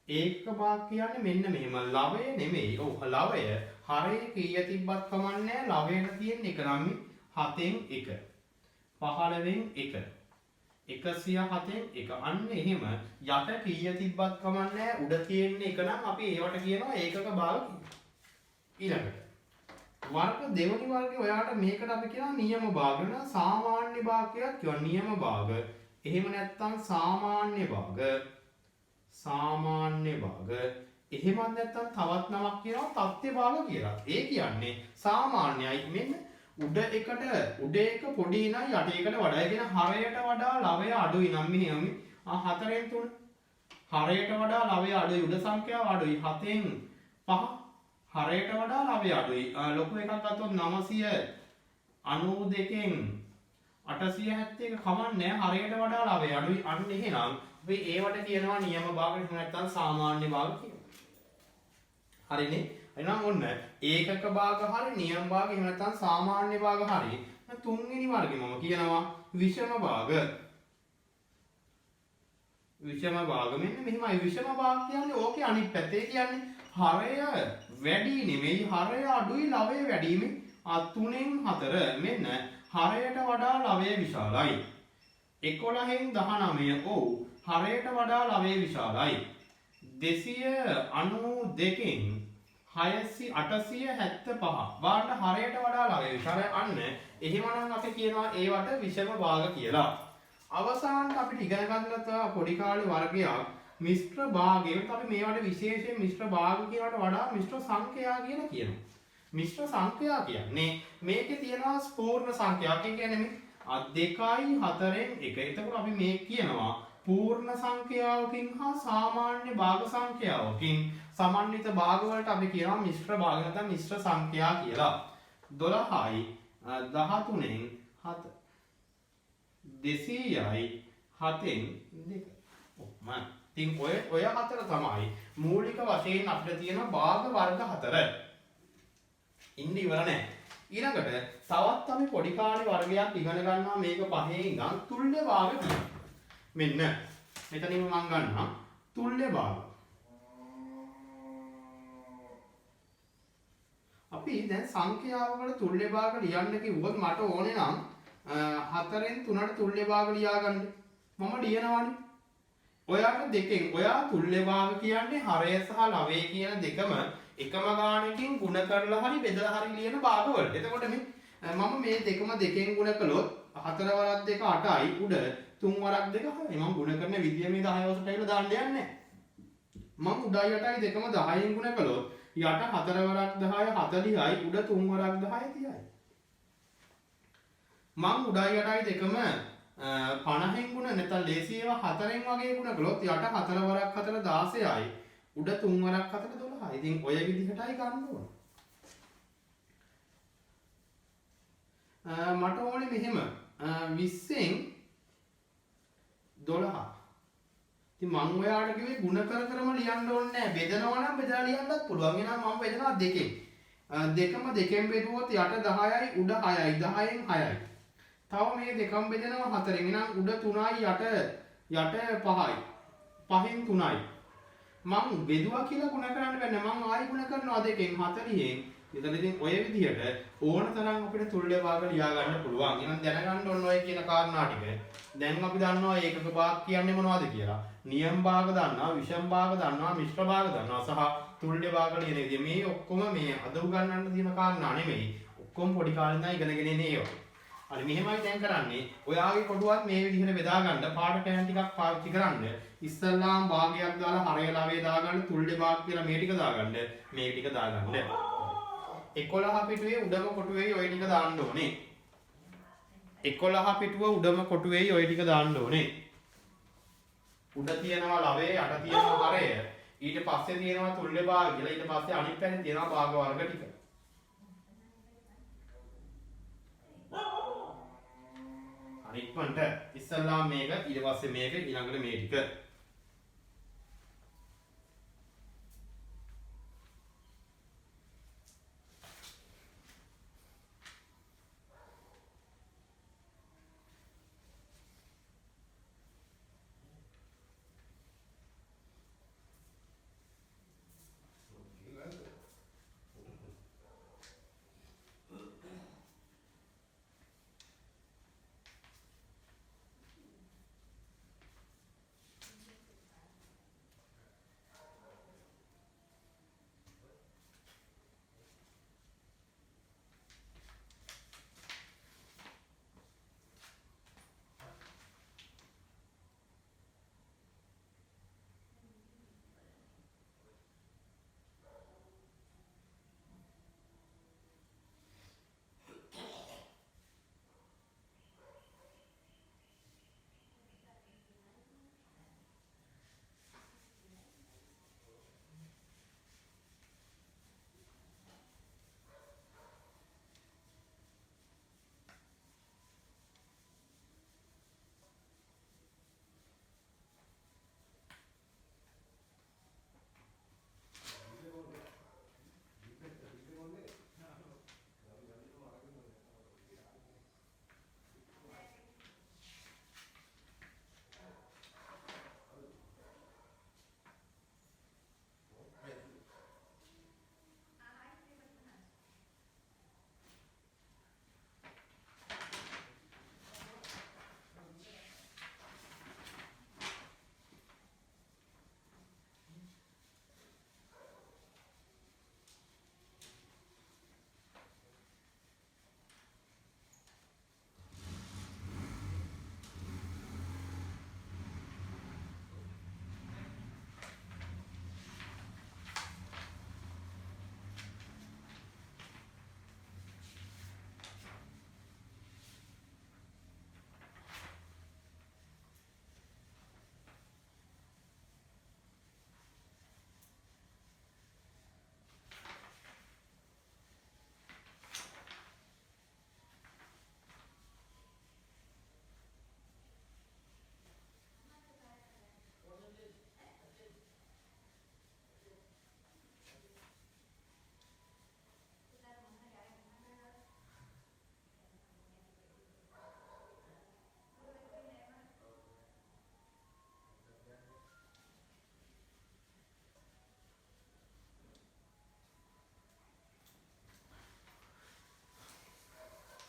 ඒකක භාග කියන්නේ මෙන්න මෙහෙම. ලවය නෙමෙයි. ඔව් ලවය හරයේ කීය තිබ්බත් කමන්නේ ලවයට තියෙන එක නම් 7න් 1. 15න් 1. 107න් 1. අන්න එහෙම යට කීය තිබ්බත් කමන්නේ උඩ තියෙන එක නම් අපි ඒවට කියනවා ඒකක භාග කියලා. ඊළඟට වර්ග දෙවෙනි වර්ගේ ඔයාලට මේකට අපි කියනවා නියම භාග න සාමාන්‍ය භාග කියලා කියනවා. නියම භාග. එහෙම නැත්නම් සාමාන්‍ය භාග. සාමාන්‍ය භාග. එහෙමත් නැත්නම් තවත් නමක් කියනවා තත්ත්ව භාග කියලා. ඒ කියන්නේ සාමාන්‍යයි මෙන්න උඩ එක පොඩි නම් යට එකට වඩා කියන හරයට වඩා ලවය අඩුයි නම් මෙහෙම 4න් 3 හරයට වඩා ලවය අඩුයි උඩ සංඛ්‍යාව අඩුයි 7න් 5 හරයට වඩා ලවය අඩුයි ලොකු එකක් ගත්තොත් 992න් 871 කමන්නේ හරයට වඩා ලවය අඩුයි අන්න එහෙනම් අපි ඒවට කියනවා නියම භාග එහෙම නැත්නම් සාමාන්‍ය භාග කියලා. හරිනේ. එහෙනම් ඔන්න ඒකක භාග හරි නියම භාග එහෙම නැත්නම් සාමාන්‍ය භාග හරි. තුන්වෙනි වර්ගේ මම කියනවා විෂම භාග. විෂම භාග මෙන්න මෙහිමයි විෂම භාග කියන්නේ ඕකේ අනිත් පැත්තේ කියන්නේ හරය වැඩි නෙමෙයි හරය අඩුයි ලවය වැඩි මේ 3න් 4 මෙන්න හරයට වඩා ලවය විශාලයි. 11න් 19 ඔව් හරයට වඩා ලවය විශාලයි. 292න් 875 වාට හරයට වඩා ලවය විශාලයි. අන්න එහෙමනම් අපි කියනවා ඒවට විෂම භාග කියලා. අවසානට අපිට ඉගෙන ගන්න පොඩි කාලේ වර්ගයක් මිශ්‍ර භාගයකට අපි මේවට විශේෂයෙන් මිශ්‍ර භාග කියනකට වඩා මිශ්‍ර සංඛ්‍යා කියලා කියනවා. මිශ්‍ර සංඛ්‍යා කියන්නේ මේකේ තියෙනවා පූර්ණ සංඛ්‍යාවක් කියන්නේ මේ 2යි 4න් 1. එතකොට අපි මේ කියනවා පූර්ණ සංඛ්‍යාවකින් හා සාමාන්‍ය භාග සංඛ්‍යාවකින් සමන්විත භාග වලට අපි කියනවා මිශ්‍ර භාග නැත්නම් මිශ්‍ර සංඛ්‍යා කියලා. 12යි 13න් 7 200යි 7න් 2. ඔහොම. ඉතින් ඔය හතර තමයි මූලික වශයෙන් අපිට තියෙන භාග වර්ග හතර. ඉන්න ඉවර නැහැ. ඊළඟට තවත් අපි පොඩි කාලේ වර්ගයක් ඉගෙන ගන්නවා මේක පහේ ඉඳන් තුල්්‍ය භාග කියනවා. මෙන්න මෙතනින් මම ගන්නවා තුල්්‍ය භාග. අපි දැන් සංඛ්‍යාවකට තුල්්‍ය භාග ලියන්න කිව්වොත් මට ඕනේ නම් 4න් 3ට තුල්්‍ය භාග ලියා ගන්න. මම ලියනවානේ. ඔයාට දෙකෙන් ඔයා තුල්්‍ය භාග කියන්නේ හරය සහ ලවය කියන දෙකම එකම ගානකින් ගුණ කරලා හරි බෙදලා හරි ලියන භාග වලට. එතකොට මේ මම මේ දෙකම දෙකෙන් ගුණ කළොත් 4 වරක් 2 8යි උඩ 3 වරක් 2 6යි. මම ගුණ කරන විදිය මේ 10 වසරට ඇවිල්ලා දාන්න යන්නේ නැහැ. මම උඩයි යටයි දෙකම 10න් ගුණ කළොත් යට 4 වරක් 10 40යි උඩ 3 වරක් 10 30යි. මම උඩයි යටයි දෙකම 50න් ගුණ නැත්නම් ලේසියව 4න් වගේ ගුණ කළොත් යට 4 වරක් 4 16යි උඩ 3 වරක් 4 12යි. ඉතින් ඔය විදිහටයි ගන්න ඕන. මට ඕනේ මෙහෙම 20න් 12. ඉතින් මම ඔයාලට කිව්වේ ಗುಣ කරම ලියන්න ඕනේ නැහැ. බෙදනවා නම් බෙදලා ලියන්නත් පුළුවන්. එහෙනම් මම බෙදනවා දෙකෙන්. දෙකම දෙකෙන් බෙදුවොත් යට 10යි උඩ 6යි 10න් 6යි. තව මේ දෙකම බෙදනවා 4න්. එහෙනම් උඩ 3යි යට 5යි. 5න් 3යි. මම බෙදුවා කියලා ಗುಣ කරන්න බෑ. මම ආයි ಗುಣ කරනවා දෙකෙන් 40න්. එතන ඉතින් ඔය විදිහට ඕන තරම් අපිට තුල්්‍ය භාග ලියා ගන්න පුළුවන්. එහෙනම් දැනගන්න ඕන ඔය කියන කාරණා ටික. දැන් අපි දන්නවා ඒකක භාග කියන්නේ මොනවද කියලා. නියම භාග දන්නවා, විෂම භාග දන්නවා, මිශ්‍ර භාග දන්නවා සහ තුල්්‍ය භාග ලියන විදිය. මේ ඔක්කොම මේ අද උගන්වන්න තියෙන කාරණා නෙමෙයි. ඔක්කොම පොඩි කාලේ ඉඳන් ඉගෙනගෙන එන්නේ ඒවා. හරි මෙහෙමයි දැන් කරන්නේ. ඔයාගේ කොටුවත් මේ විදිහට බෙදා ගන්න. පාට කෑන් ටිකක් පාවිච්චි කරන්න. ඉස්සල්ලාම භාගයක් දාලා හරය ලවය දාගන්න. තුල්ලේ භාග කියලා මේ ටික දාගන්න. මේ ටික දාගන්න. 11 පිටුවේ උඩම කොටුවේ ඔය ටික දාන්න ඕනේ. 11 පිටුව උඩම කොටුවේ ඔය ටික දාන්න ඕනේ. උඩ තියෙනවා ලවේ යට තියෙනවා හරය. ඊට පස්සේ තියෙනවා තුල්ලේ භාග කියලා. ඊට පස්සේ අනිත් පැත්තේ තියෙනවා භාග වර්ග ටික. ඉක්මනට ඉස්සල්ලාම මේක ඊට පස්සේ මේක ඊළඟට මේ ටික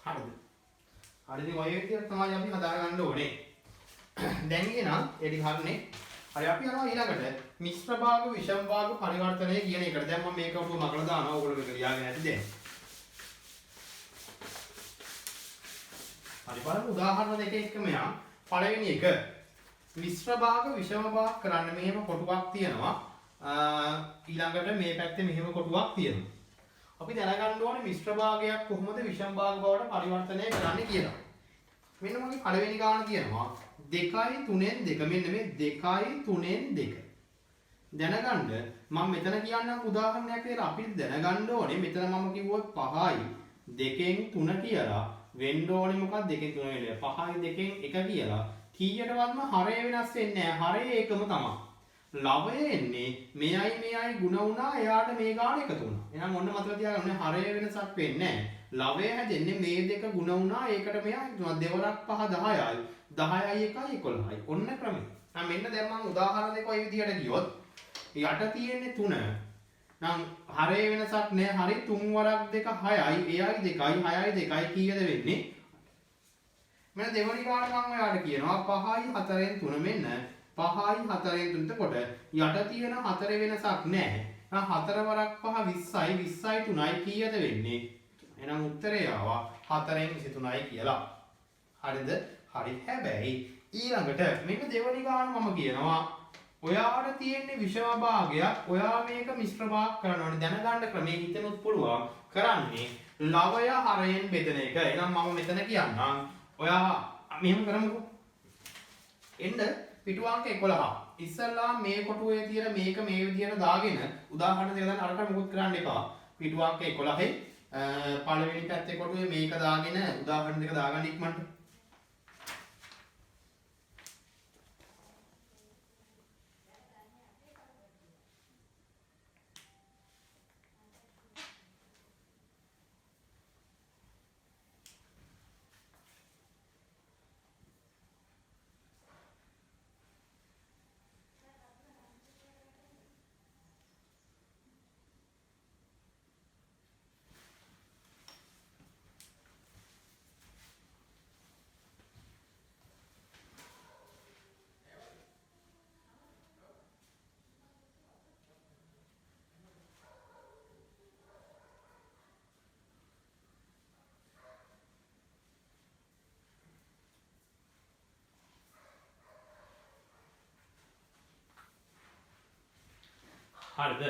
හරිද? හරි ඉතින් ඔය විදිහට තමයි අපි හදාගන්න ඕනේ. දැන් එහෙනම් ඒ ටික හරිනේ. හරි අපි යනවා ඊළඟට මිශ්‍ර භාග විෂම භාග පරිවර්තනය කියන එකට. දැන් මම මේක උඩ මකලා දානවා. ඕගොල්ලෝ මේක ලියාගෙන ඇති දැන්. හරි බලමු උදාහරණ දෙක එක්කම යන්න. පළවෙනි එක මිශ්‍ර භාග විෂම භාග කරන්න මෙහෙම කොටුවක් තියෙනවා. ඊළඟට මේ පැත්තේ මෙහෙම කොටුවක් තියෙනවා. අපි දැනගන්න ඕනේ මිශ්‍ර භාගයක් කොහොමද විෂම භාග බවට පරිවර්තනය කරන්නේ කියලා. මෙන්න මගේ පළවෙනි ගාන කියනවා 2යි 3න් 2. මෙන්න මේ 2යි 3න් 2. දැනගන්න මම මෙතන කියන්නම් උදාහරණයක් විදිහට අපි දැනගන්න ඕනේ මෙතන මම කිව්වොත් 5යි 2න් 3 කියලා වෙන්න ඕනේ මොකක්ද 2න් 3 වෙන්නේ 5යි 2න් 1 කියලා කීයටවත්ම හරය වෙනස් වෙන්නේ නැහැ. හරය ඒකම තමයි. ලවය එන්නේ මෙයයි ಗುಣ වුණා එයාට මේ ගාන එකතු වුණා. එහෙනම් ඔන්න මතක තියාගන්න හරය වෙනසක් වෙන්නේ නැහැ. ලවය හැදෙන්නේ මේ දෙක ಗುಣ වුණා ඒකට මෙයා එකතුනා. දෙවරක් 5 10යි. 10යි 1යි 11යි. ඔන්න ක්‍රමය. මෙන්න දැන් මම උදාහරණ දෙක ඔය විදිහට ගියොත් යට තියෙන්නේ 3. නම් හරය වෙනසක් නැහැ. හරි 3 වරක් 2 6යි. එයයි 2යි 6යි 2යි කීයද වෙන්නේ? මෙන්න දෙවනි ගාන මම ඔයාලට කියනවා 5යි 4න් 3 මෙන්න 5යි 4න් 3 කොට යට තියෙන 4 වෙනසක් නැහැ. එහෙනම් 4 වරක් 5 20යි 20යි 3යි කීයද වෙන්නේ? එහෙනම් උත්තරය ආවා 4න් 23යි කියලා. හරිද? හරි. හැබැයි ඊළඟට මෙන්න දෙවනි ගාන මම කියනවා. ඔයාට තියෙන්නේ විෂම භාගයක්. ඔයා මේක මිශ්‍ර භාග කරන්න ඕනේ. දැනගන්න ක්‍රමේ හිතෙනුත් පුළුවන්. කරන්නේ ලවය හරයෙන් බෙදෙන එක. එහෙනම් මම මෙතන කියන්නම්. ඔයා මෙහෙම කරමුකෝ. එන්න පිටු අංක 11. ඉස්සල්ලා මේ කොටුවේ තියෙන මේක මේ විදියට දාගෙන උදාහරණ දෙක ගන්න අරකට මොකුත් කරන්න එපා. පිටු අංක 11 පළවෙනි පැත්තේ කොටුවේ මේක දාගෙන උදාහරණ දෙක දාගන්න ඉක්මනට. හරිද?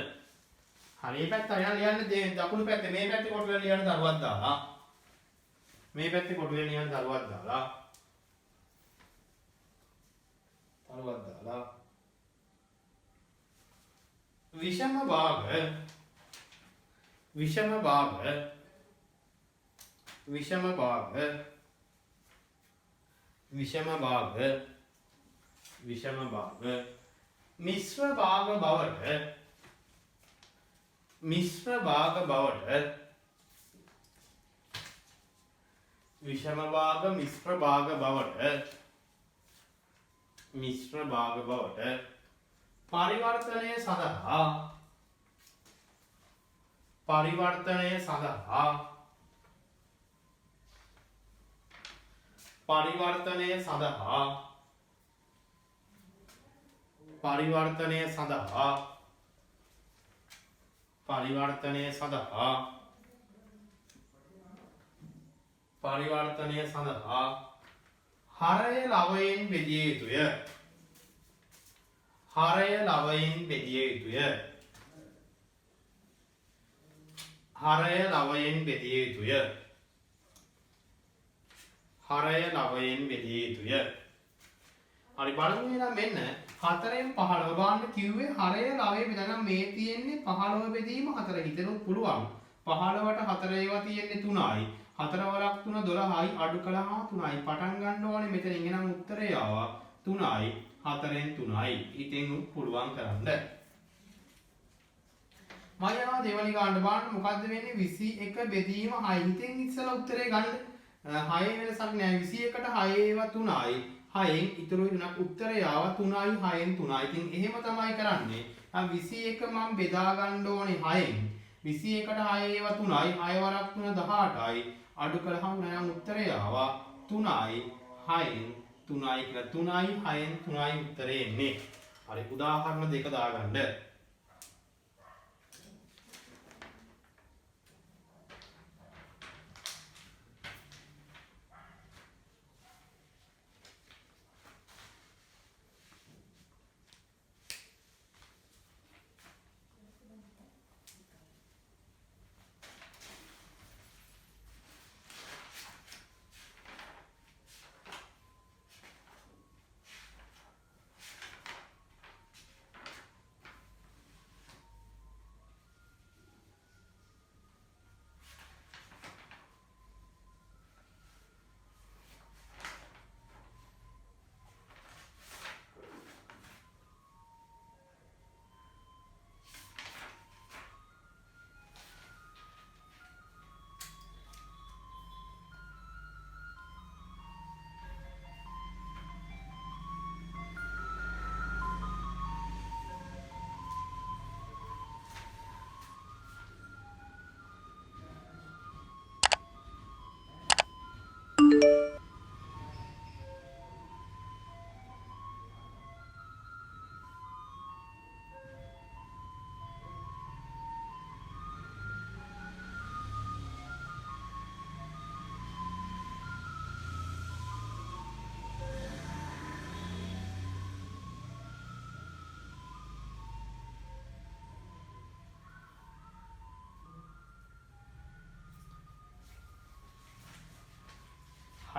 හරි පැත්ත අයන් ලියන්න දකුණු පැත්තේ මේ පැත්තේ කොටුවෙන් ලියන්න දරුවක් දාලා මේ පැත්තේ කොටුවෙන් ලියන්න දරුවක් දාලා විෂම භාග මිශ්‍ර භාග බවට විෂම භාග මිශ්‍ර භාග බවට පරිවර්තනය සඳහා හරය ලවයෙන් බෙදිය යුතුය. හරය ලවයෙන් බෙදිය යුතුය. හරි බලමු එහෙනම් මෙන්න 4න් 15 ගන්න කිව්වේ හරය ලවයේ බෙදනම් මේ තියෙන්නේ 15 බෙදීම 4 හිතෙනුත් පුළුවන්. 15ට 4 ඒවා තියෙන්නේ 3යි. 4 වරක් 3 12යි අඩු කළාම 3යි. පටන් ගන්න ඕනේ මෙතනින්. එහෙනම් උත්තරය ආවා 3යි 4න් 3යි. හිතෙනුත් පුළුවන් කරන්න. මම යනවා දෙවනි ගානට බලන්න මොකද්ද වෙන්නේ 21 බෙදීම 6. හිතෙන් ඉස්සලා උත්තරේ ගන්න. 6 වෙනසක් නෑ 21ට 6 ඒවා 3යි. 6න් ඉතුරු වෙනක් උත්තරය ආවා 3යි 6න් 3යි. ඉතින් එහෙම තමයි කරන්නේ. 21 මම බෙදා ගන්න ඕනේ 6න්. 21ට 6 ඒවා 3යි. 6 වරක් 3 18යි. අඩු කළාම නම් උත්තරය ආවා 3යි 6න් 3යි කියලා. 3යි 6න් 3යි උත්තරේ එන්නේ. හරි උදාහරණ දෙක දාගන්න.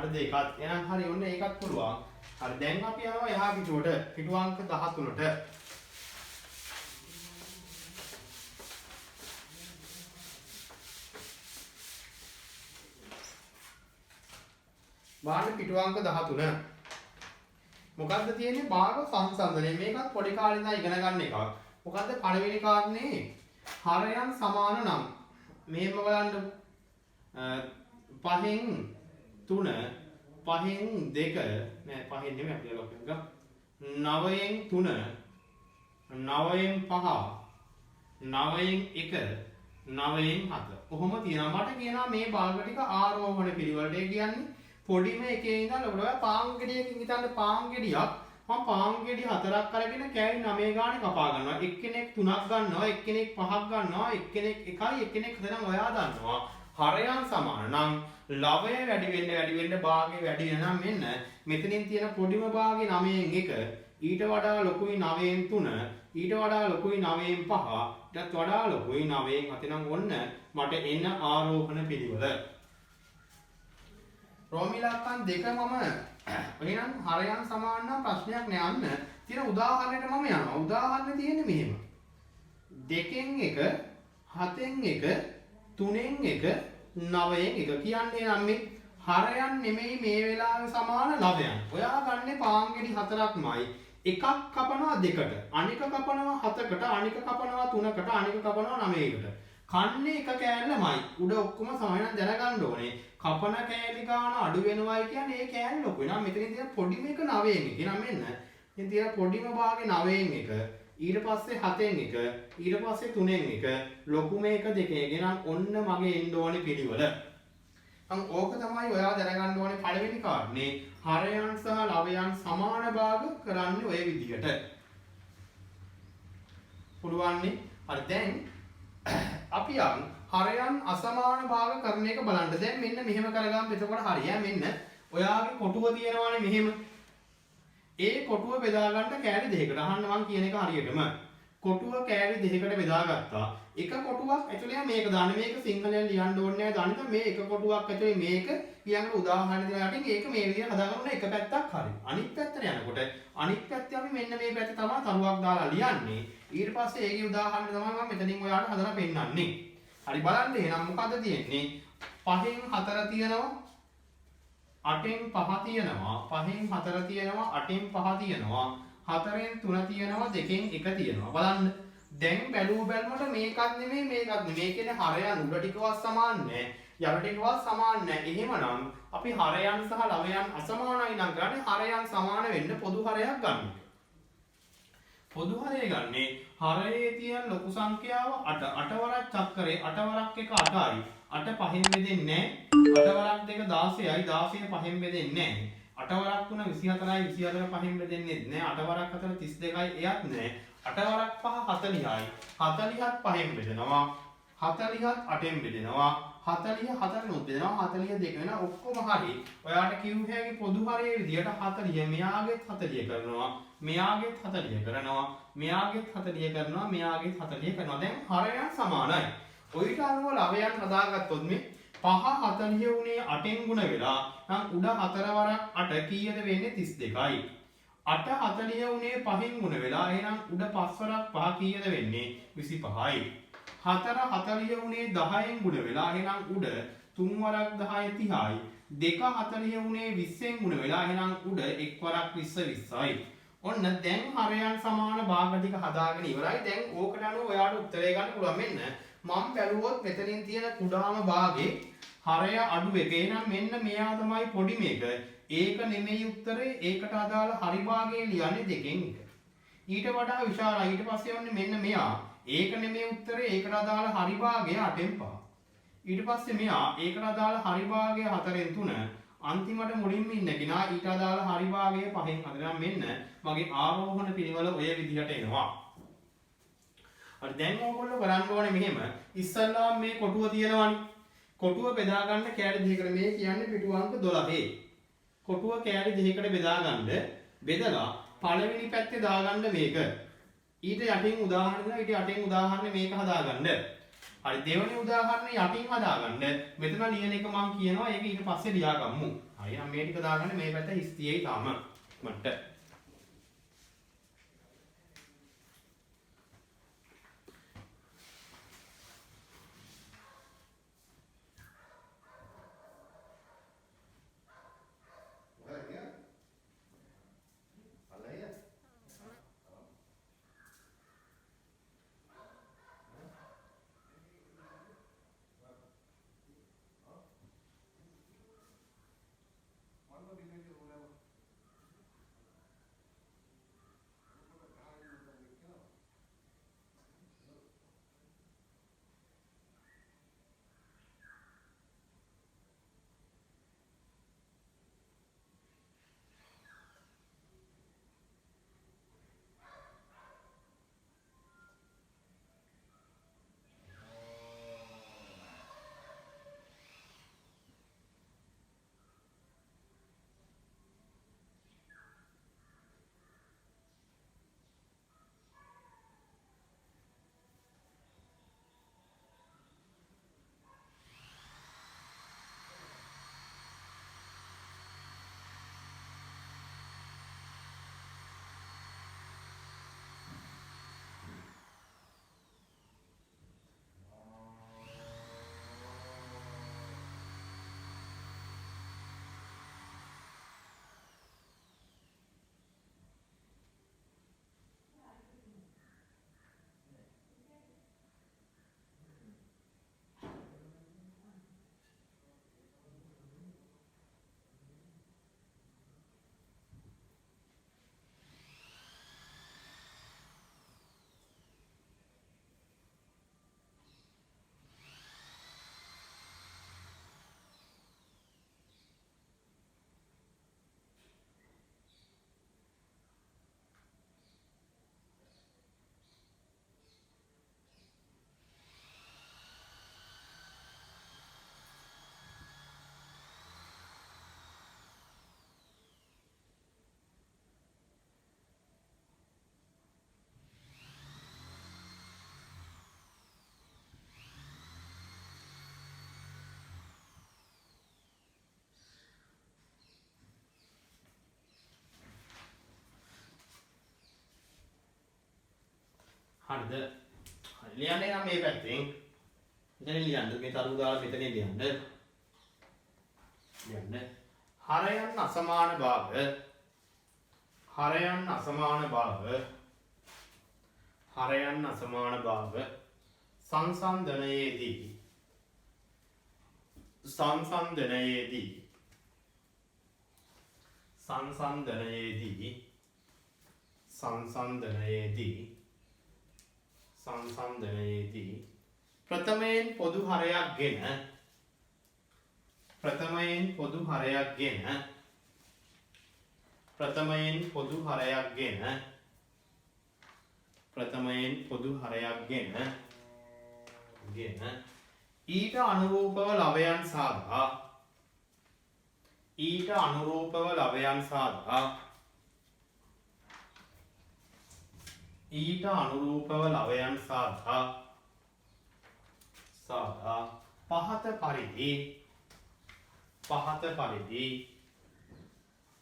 හරිද? ඒකත් එහෙනම් හරි ඔන්න ඒකත් පුළුවන්. හරි දැන් අපි යනවා එහා පිටුවට. පිටු අංක 13ට. බාහිර පිටු අංක 13. මොකද්ද තියෙන්නේ? භාග සංසන්දනය. මේකත් පොඩි කාලේ ඉඳන් ඉගෙන ගන්න එකක්. මොකද්ද පළවෙනි කාරණේ? හරයන් සමාන නම්. මෙහෙම බලන්න. 5න් 3 5න් 2 නෑ 5න් නෙමෙයි අපි ලොක් එක. 9න් 3 9න් 5 9න් 1 9න් 7. කොහොම තියෙනවා? මට කියනවා මේ භාග ටික ආරෝහණ පිළිවෙලට. ඒ කියන්නේ පොඩිම එකේ ඉඳන් ඔබට පාන් ගෙඩියකින් හිතන්න පාන් ගෙඩියක් මම පාන් ගෙඩි 4ක් අරගෙන කෑලි 9 ගානේ කපා ගන්නවා. එක්කෙනෙක් 3ක් ගන්නවා, එක්කෙනෙක් 5ක් ගන්නවා, එක්කෙනෙක් 1යි, එක්කෙනෙක් හදනම් ඔයා දන්නවා. හරයන් සමාන නම් ලවය වැඩි වෙන්න භාගය වැඩි වෙනවා. මෙන්න මෙතනින් තියෙන පොඩිම භාගේ 9න් 1, ඊට වඩා ලොකුයි 9න් 3, ඊට වඩා ලොකුයි 9න් 5, ඊටත් වඩා ලොකුයි 9න් 7. නම් ඔන්න මට එන්න ආරෝහණ පිළිවෙල. රෝමිලක්කන් දෙක මම එහෙනම් හරයන් සමාන නම් ප්‍රශ්නයක් නෑ. අන්න තියෙන උදාහරණයට මම යනවා. උදාහරණේ තියෙන්නේ මෙහෙම. 2න් 1 7න් 1 3න් 1 9න් 1 කියන්නේ නම් මේ හරයන් නෙමෙයි මේ වෙලාවේ සමාන ලවයන්. ඔයා ගන්නේ පාන් ගෙඩි 4ක්මයි. එකක් කපනවා 2කට, අනික කපනවා 7කට, අනික කපනවා 3කට, අනික කපනවා 9කට. කන්නේ එක කෑල්ලමයි. උඩ ඔක්කොම සමාන දැනගන්න ඕනේ. කපන කෑලි ගාන අඩු වෙනවයි කියන්නේ ඒ කෑල්ල ලොකු. එහෙනම් මෙතනින් තියෙන පොඩිම එක 9න් 1. එහෙනම් මෙන්න ඉතින් තියෙන පොඩිම භාගේ 9න් 1. ඊට පස්සේ 7න් 1. ඊට පස්සේ 3න් 1. ලොකුම එක 2. එහෙනම් ඔන්න මගේ එන්න ඕනේ පිළිවෙල. නම් ඕක තමයි ඔයා දැනගන්න ඕනේ පළවෙනි කාරණේ. හරයන් සහ ලවයන් සමාන භාග කරන්නේ ඔය විදිහට. පුළුවන්නේ. හරි දැන් අපි යන් හරයන් අසමාන භාග කරන එක බලන්න. දැන් මෙන්න මෙහෙම කරගන්න. එතකොට හරිය මෙන්න ඔයාගේ කොටුව තියෙනවානේ මෙහෙම. ඒ කොටුව බෙදා ගන්න කෑලි දෙකකට. අහන්න මං කියන එක හරියටම. කොටුව කෑලි දෙකකට බෙදාගත්තා. එක කොටුවක් ඇතුලේ මේක දාන්න. මේක සිංහලෙන් ලියන්න ඕනේ නැහැ. දාන්න මේ එක කොටුවක් ඇතුලේ මේක ඊළඟට උදාහරණ දෙනවා යටින් ඒක මේ විදිහට හදාගන්න එක පැත්තක් හරි. අනිත් පැත්තට යනකොට අනිත් පැත්තේ අපි මෙන්න මේ පැත්ත තමයි තරුවක් දාලා ලියන්නේ. ඊට පස්සේ ඒකේ උදාහරණ තමයි මම මෙතනින් ඔයාලට හදලා පෙන්නන්නේ. හරි බලන්න එහෙනම් මොකද්ද තියෙන්නේ? 5න් 4 තියෙනවා, 8න් 5 තියෙනවා, 5න් 4 තියෙනවා, 8න් 5 තියෙනවා, 4න් 3 තියෙනවා, 2න් 1 තියෙනවා. බලන්න. දැන් බැලුව බැලමට මේකත් නෙමෙයි මේකත් නෙමෙයි. මේ කියන්නේ හරයන් උඩ ටිකවත් සමාන නැහැ. යට ටිකවත් සමාන නැහැ. එහෙමනම් අපි හරයන් සහ ලවයන් අසමානයි නම් ගන්නේ හරයන් සමාන වෙන්න පොදු හරයක් ගන්න. පොදු හරය ගන්නේ හරයේ තියෙන ලොකු සංඛ්‍යාව 8. 8 වරක් චක්‍රේ 8 වරක් එක 8යි. 8 5න් බෙදෙන්නේ නැහැ. 8 වරක් දෙක 16යි. 16 5න් බෙදෙන්නේ නැහැ. 8 වරක් 3 24යි. 24 5න් බෙදෙන්නේ නැහැ. 8 වරක් 4 32යි. එයත් නැහැ. 8 වරක් 5 40යි. 40ත් 5න් බෙදෙනවා. 40ත් 8න් බෙදෙනවා. 40 4නුත් බෙදෙනවා. 42 වෙන ඔක්කොම හරි. ඔයාලට කිව් හැකි පොදු හරයේ විදියට 40 මෙයාගෙත් 40 කරනවා. මෙයාගෙත් 40 කරනවා. මෙයාගෙත් 40 කරනවා. මෙයාගෙත් 40 කරනවා. දැන් හරයන් සමානයි. ඔයිට අනුව ලවයන් හදාගත්තොත් මේ 5 40 උනේ 8න් ගුණ වෙලා නම් උඩ 4 වරක් 8 කීයද වෙන්නේ 32යි. 8 40 උනේ 5න් ගුණ වෙලා එහෙනම් උඩ 5 වරක් 5 කීයද වෙන්නේ 25යි. 4 40 උනේ 10න් ගුණ වෙලා එහෙනම් උඩ 3 වරක් 10 30යි. 2 40 උනේ 20න් ගුණ වෙලා එහෙනම් උඩ 1 වරක් 20 20යි. ඔන්න දැන් හරයන් සමාන භාග ටික හදාගෙන ඉවරයි. දැන් ඕකට අනුව ඔයාලට උත්තරේ ගන්න පුළුවන්. මෙන්න මම බැලුවොත් මෙතනින් තියෙන කුඩාම භාගේ හරය අඩු එක. එහෙනම් මෙන්න මෙයා තමයි පොඩි මේක. ඒක නෙමෙයි උත්තරේ. ඒකට අදාළ හරි භාගය ලියන්නේ 2න් 1. ඊට වඩා විශාලයි. ඊට පස්සේ යන්නේ මෙන්න මෙයා. ඒක නෙමෙයි උත්තරේ. ඒකට අදාළ හරි භාගය 8න් 5. ඊට පස්සේ මෙයා ඒකට අදාළ හරි භාගය 4න් 3. අන්තිමට මුලින්ම ඉන්න කෙනා ඊට අදාළ හරි භාගය 5න් 4. මෙන්න මගේ ආරෝහණ පිළිවෙල ඔය විදිහට එනවා. හරි දැන් ඕගොල්ලෝ කරන්න ඕනේ මෙහෙම. ඉස්සල්ලාම මේ කොටුව තියෙනවනේ. කොටුව බෙදා ගන්න කෑලි දෙකකට මේ කියන්නේ පිටු අංක 12. කොටුව කෑලි දෙකකට බෙදා ගන්න බෙදලා පළවෙනි පැත්තේ දාගන්න මේක. ඊට යටින් උදාහරණ දෙනවා. ඊට යටින් උදාහරණ මේක හදාගන්න. හරි දෙවෙනි උදාහරණේ යටින් හදාගන්න. මෙතන ලියන එක මම කියනවා ඒක ඊට පස්සේ ලියාගමු. හරි නම් මේ ටික දාගන්න මේ පැත්ත හිස් තියෙයි තාම මට. හරිද? හරි ලියන්නේ නම් මේ පැත්තෙන්. මෙතන ලියන්න. මේ තරු දාලා මෙතන ලියන්න. ලියන්න. හරයන් අසමාන භාග. හරයන් අසමාන භාග. හරයන් අසමාන භාග සංසන්දනයේදී සංසන්දනයේදී සංසන්දනයේදී සංසන්දනයේදී සංසන්දනයේදී ප්‍රථමයෙන් පොදු හරයක් ගෙන ප්‍රථමයෙන් පොදු හරයක් ගෙන ප්‍රථමයෙන් පොදු හරයක් ගෙන ප්‍රථමයෙන් පොදු හරයක් ගෙන ඊට අනුරූපව ලවයන් සාදා ඊට අනුරූපව ලවයන් සාදා ඊට අනුරූපව ලවයන් සාදා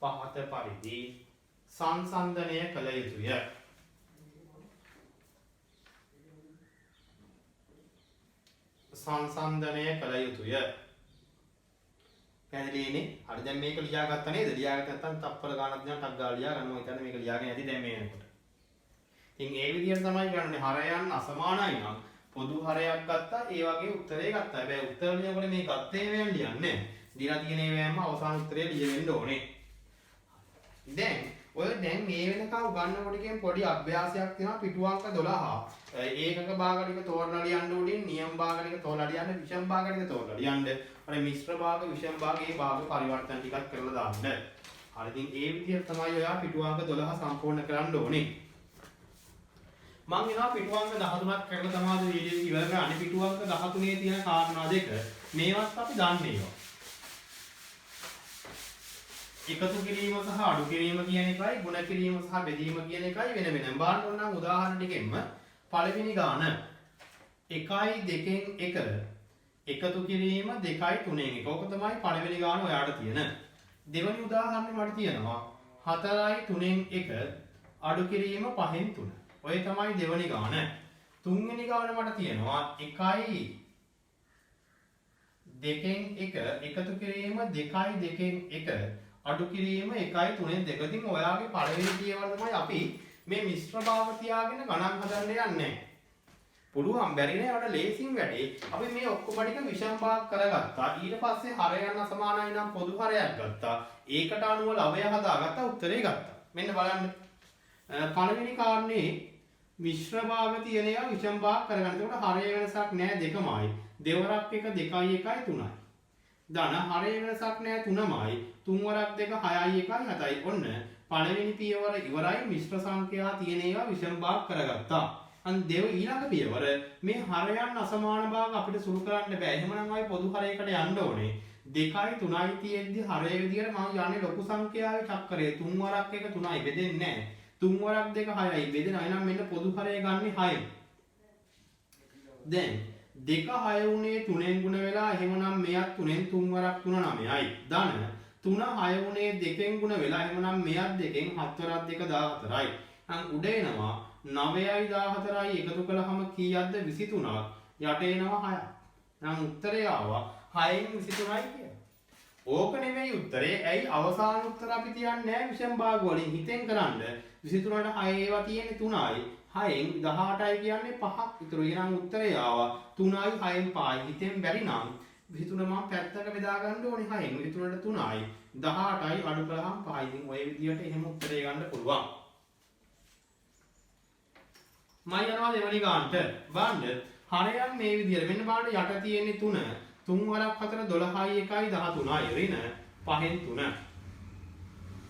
පහත පරිදි සංසන්දනය කළ යුතුය. සංසන්දනය කළ යුතුය. පැහැදිලිනේ? හරි දැන් මේක ලියාගත්තා නේද? ලියාගත්ත නැත්නම් තප්පර ගානක් දෙනවා ටක් ගාලා ලියා ගන්නවා. හිතන්න මේක ලියාගෙන ඇති දැන් මේ වෙනකොට. ඉතින් ඒ විදිහට තමයි ගන්නනේ. හරයන් අසමානයි නම් පොදු හරයක් ගත්තා ඒ වගේ උත්තරේ ගත්තා. හැබැයි උත්තර ලියනකොට මේ ගත්තේ වේම ලියන්නේ. දීලා තියෙන ඒවාම අවසාන උත්තරේ ලියවෙන්න ඕනේ. දැන් ඔය දැන් මේ වෙනකම් උගන්නකොට කියන පොඩි අභ්‍යාසයක් තියෙනවා පිටු අංක 12. ඒකක භාග ටික තෝරලා ලියන්න උඩින් නියම භාග ටික තෝරලා ලියන්න විෂම භාග ටික තෝරලා ලියන්න. අර මිශ්‍ර භාග විෂම භාග මේ භාග පරිවර්තන ටිකක් කරලා දාන්න. හරි ඉතින් ඒ විදිහට තමයි ඔයා පිටු අංක 12 සම්පූර්ණ කරන්න ඕනේ. මම එනවා පිටු අංක 13ක් කරලා තමයි වීඩියෝ ඉවර කරන්නේ. පිටු අංක 13 තියෙන කාරණා දෙක මේවත් අපි දන්නේ ඒවා. එකතු කිරීම සහ අඩු කිරීම කියන එකයි ගුණ කිරීම සහ බෙදීම කියන එකයි වෙන වෙනම. බලන්න ඕන නම් උදාහරණ ටිකෙන්ම පළවෙනි ගාන 1යි 2න් 1 එකතු කිරීම 2යි 3න් 1. ඕක තමයි පළවෙනි ගාන ඔයාට තියෙන. දෙවනි උදාහරණය මට තියෙනවා 4යි 3න් 1 අඩු කිරීම 5න් 3. ඔය තමයි දෙවනි ගාන. තුන්වෙනි ගාන මට තියෙනවා 1යි 2න් 1 එකතු කිරීම 2යි 2න් 1 අඩු කිරීම 1යි 3න් 2. ඉතින් ඔයාගේ පළවෙනි පියවර තමයි අපි මේ මිශ්‍ර භාග තියාගෙන ගණන් හදන්න යන්නේ. පුළුවන් බැරි නෑ වල ලේසින් වැඩේ. අපි මේ ඔක්කොම ටික විෂම භාග කරගත්තා. ඊට පස්සේ හරයන් අසමානයි නම් පොදු හරයක් ගත්තා. ඒකට අනුව ලවය හදාගත්තා උත්තරේ ගත්තා. මෙන්න බලන්න. පළවෙනි කාරණේ මිශ්‍ර භාග තියෙන ඒවා විෂම භාග කරගන්න. ඒකට හරය වෙනසක් නෑ දෙකමයි. දෙවරක් 1 2යි 1යි 3යි. ධන හරය වෙනසක් නෑ 3මයි. තුන් වරක් 2 6යි 1යි 7යි. ඔන්න පළවෙනි පියවර ඉවරයි. මිශ්‍ර සංඛ්‍යා තියෙන ඒවා විෂම භාග කරගත්තා. අන් දෙව ඊළඟ පියවර මේ හරයන් අසමාන භාග අපිට සුළු කරන්න බෑ. එහෙමනම් අපි පොදු හරයකට යන්න ඕනේ. 2යි 3යි තියෙද්දි හරය විදියට මම යන්නේ ලොකු සංඛ්‍යාවේ චක්‍රය. 3 වරක් 1 3යි බෙදෙන්නේ නැහැ. 3 වරක් 2 6යි බෙදෙනවා. එහෙනම් මෙන්න පොදු හරය ගන්නේ 6. දැන් 2 6 උනේ 3ෙන් ගුණ වෙලා එහෙමනම් මෙයත් 3ෙන් 3 වරක් 3 9යි. ධන 3 6 උනේ 2ෙන් ගුණ වෙලා එහෙමනම් මෙයත් 2ෙන් 7 වරක් 2 14යි. අන් උඩ එනවා 9යි 14යි එකතු කළාම කීයක්ද 23ක්. යට එනවා 6ක්. නම් උත්තරය ආවා 6න් 23යි කියලා. ඕක නෙමෙයි උත්තරේ. ඇයි අවසාන උත්තර අපි තියන්නේ නැහැ විෂම භාග වලින් හිතෙන් කරන්න. 23ට 6 ඒවා තියෙන්නේ 3යි. 6න් 18යි කියන්නේ 5ක් විතර. එහෙනම් උත්තරය ආවා 3යි 6න් 5යි. හිතෙන් බැරි නම් 23 මම පැත්තක බෙදා ගන්න ඕනේ 6න්. 23ට 3යි 18යි අඩු කළාම 5යි. ඉතින් ඔය විදියට එහෙම උත්තරය ගන්න පුළුවන්. මම යනවා දෙවනි ගානට. බලන්න හරයන් මේ විදියට මෙන්න බලන්න යට තියෙන්නේ 3. 3 වරක් 4 12යි 1යි 13යි ඍණ 5න් 3.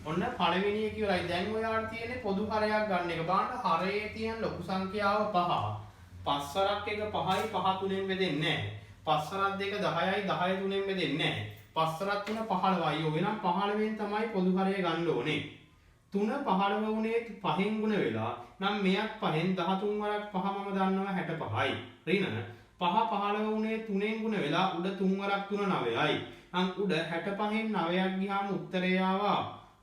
ඔන්න පළවෙනි එක ඉවරයි. දැන් ඔයාලට තියෙන්නේ පොදු හරයක් ගන්න එක. බලන්න හරයේ තියෙන ලොකු සංඛ්‍යාව 5. 5 වරක් 1 5යි 5 3ෙන් බෙදෙන්නේ නැහැ. 5 වරක් 2 10යි 10 3ෙන් බෙදෙන්නේ නැහැ. 5 වරක් 3 15යි. ඔය නම් 15ෙන් තමයි පොදු හරය ගන්න ඕනේ. 3 15 වුණේ 5න් ගුණ වෙලා නම් මෙයක් 5න් 13 වරක් 5 මම දන්නවා 65යි. ඍණ 5 15 වුණේ 3ෙන් ගුණ වෙලා උඩ 3 වරක් 3 9යි. නම් උඩ 65න් 9ක් ගියාම උත්තරය ආවා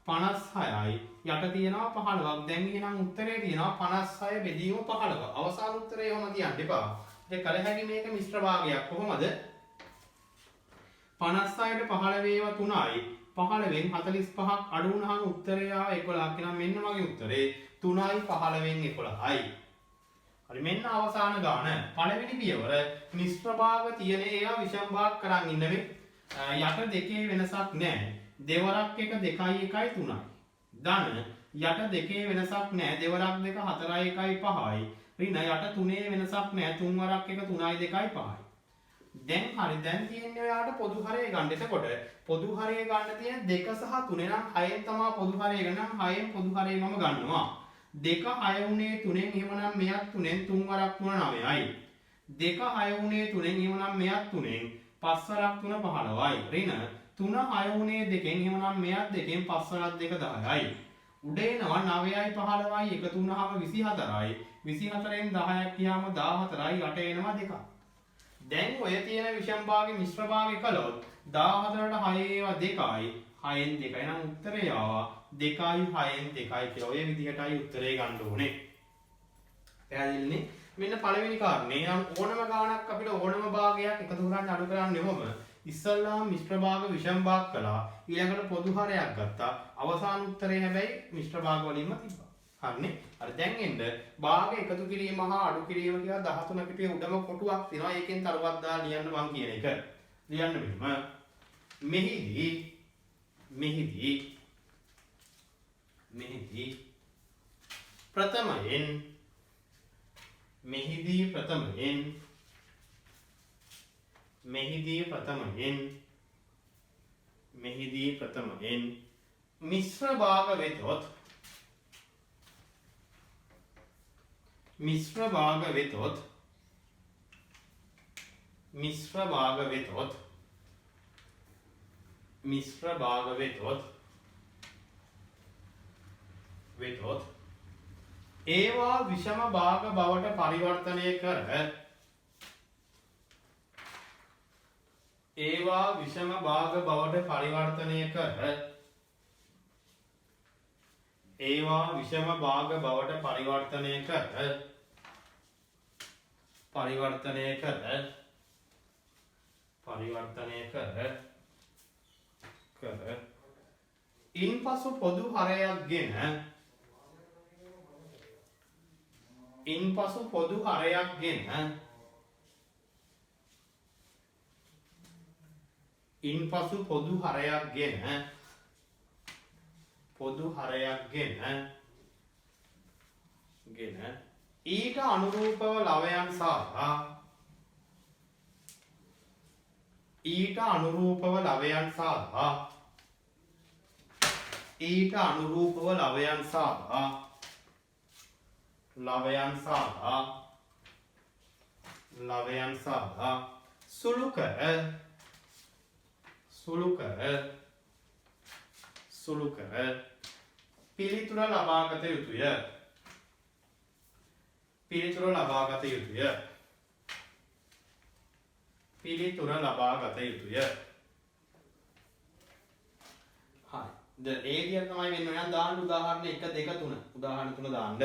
56යි. යට තියෙනවා 15ක්. දැන් එහෙනම් උත්තරේ තියෙනවා 56 බෙදීම 15. අවසාන උත්තරේ එහෙම තියන්න එපා. ඒ කල හැකි මේක මිශ්‍ර භාගයක්. කොහොමද? 56ට 15 ඒවා 3යි. 15න් 45ක් අඩු වුණාම උත්තරය ආව 11ක්. එහෙනම් මෙන්න මගේ උත්තරේ 3යි 15න් 11යි. හරි මෙන්න අවසාන ගාන. පළවෙනි පියවර මිශ්‍ර භාග තියෙන ඒවා විෂම භාග කරන් ඉන්න මේ යට දෙකේ වෙනසක් නැහැ. දෙවරක් 1 2යි 1යි 3යි. ධන යට දෙකේ වෙනසක් නැහැ. දෙවරක් 2 4යි 1යි 5යි. ඍණ යට තුනේ වෙනසක් නැහැ. 3 වරක් 1 3යි 2යි 5යි. දැන් හරි දැන් තියෙන්නේ ඔයාලට පොදු හරය ගන්න. එතකොට පොදු හරය ගන්න තියෙන 2 සහ 3 නම් 6න් තමයි පොදු හරය ගන්න. 6න් පොදු හරය මම ගන්නවා. 2 6 උනේ 3ෙන් එහෙමනම් මෙයක් 3ෙන් 3 වරක් 3 9යි. 2 6 උනේ 3ෙන් එහෙමනම් මෙයක් 3ෙන් 5 වරක් 3 15යි. ඍණ 3 6 උනේ 2ෙන් එහෙමනම් මෙයක් 2ෙන් 5 වරක් 2 10යි. උඩ එනවා 9යි 15යි එකතු වුණාම 24යි. 24න් 10ක් ගියාම 14යි. යට එනවා 2ක්. දැන් ඔය තියෙන විෂම භාගයේ මිශ්‍ර භාගය කළොත් 14ට 6 ඒවා 2යි 6න් 2යි. එහෙනම් උත්තරය ආවා 2යි 6න් 2යි කියලා. ඔය විදිහටයි උත්තරේ ගන්න ඕනේ. පැහැදිලිනේ? මෙන්න පළවෙනි කාරණේ. නම් ඕනම ගාණක් අපිට ඕනම භාගයක් එකතු කරන්න අඩු කරන්න ඕම ඉස්සල්ලාම මිශ්‍ර භාග විෂම භාග කළා. ඊළඟට පොදු හරයක් ගත්තා. අවසාන උත්තරේ හැබැයි මිශ්‍ර භාග වලින්ම තිබ්බා. හරිනේ? අර දැන් එන්න භාග එකතු කිරීම හා අඩු කිරීම කියලා 13 පිටුවේ උඩම කොටුවක් තියෙනවා. ඒකෙන් තරුවක් දාලා ලියන්න මං කියන එක. ලියන්න මෙහෙම. මෙහිදී ප්‍රථමයෙන් මිශ්‍ර භාග වෙතොත් ඒවා විෂම භාග බවට පරිවර්තනය කර ඒවා විෂම භාග බවට පරිවර්තනය කර ඉන්පසු පොදු හරයක් ගෙන ඊට අනුරූපව ලවයන් සහ සුළු කර පිළිතුර ලබාගත යුතුය. හරි. දැන් ඒ විදිහට තමයි වෙන්නේ. ඔයන් දාන්න උදාහරණ 1 2 3. උදාහරණ 3 දාන්න.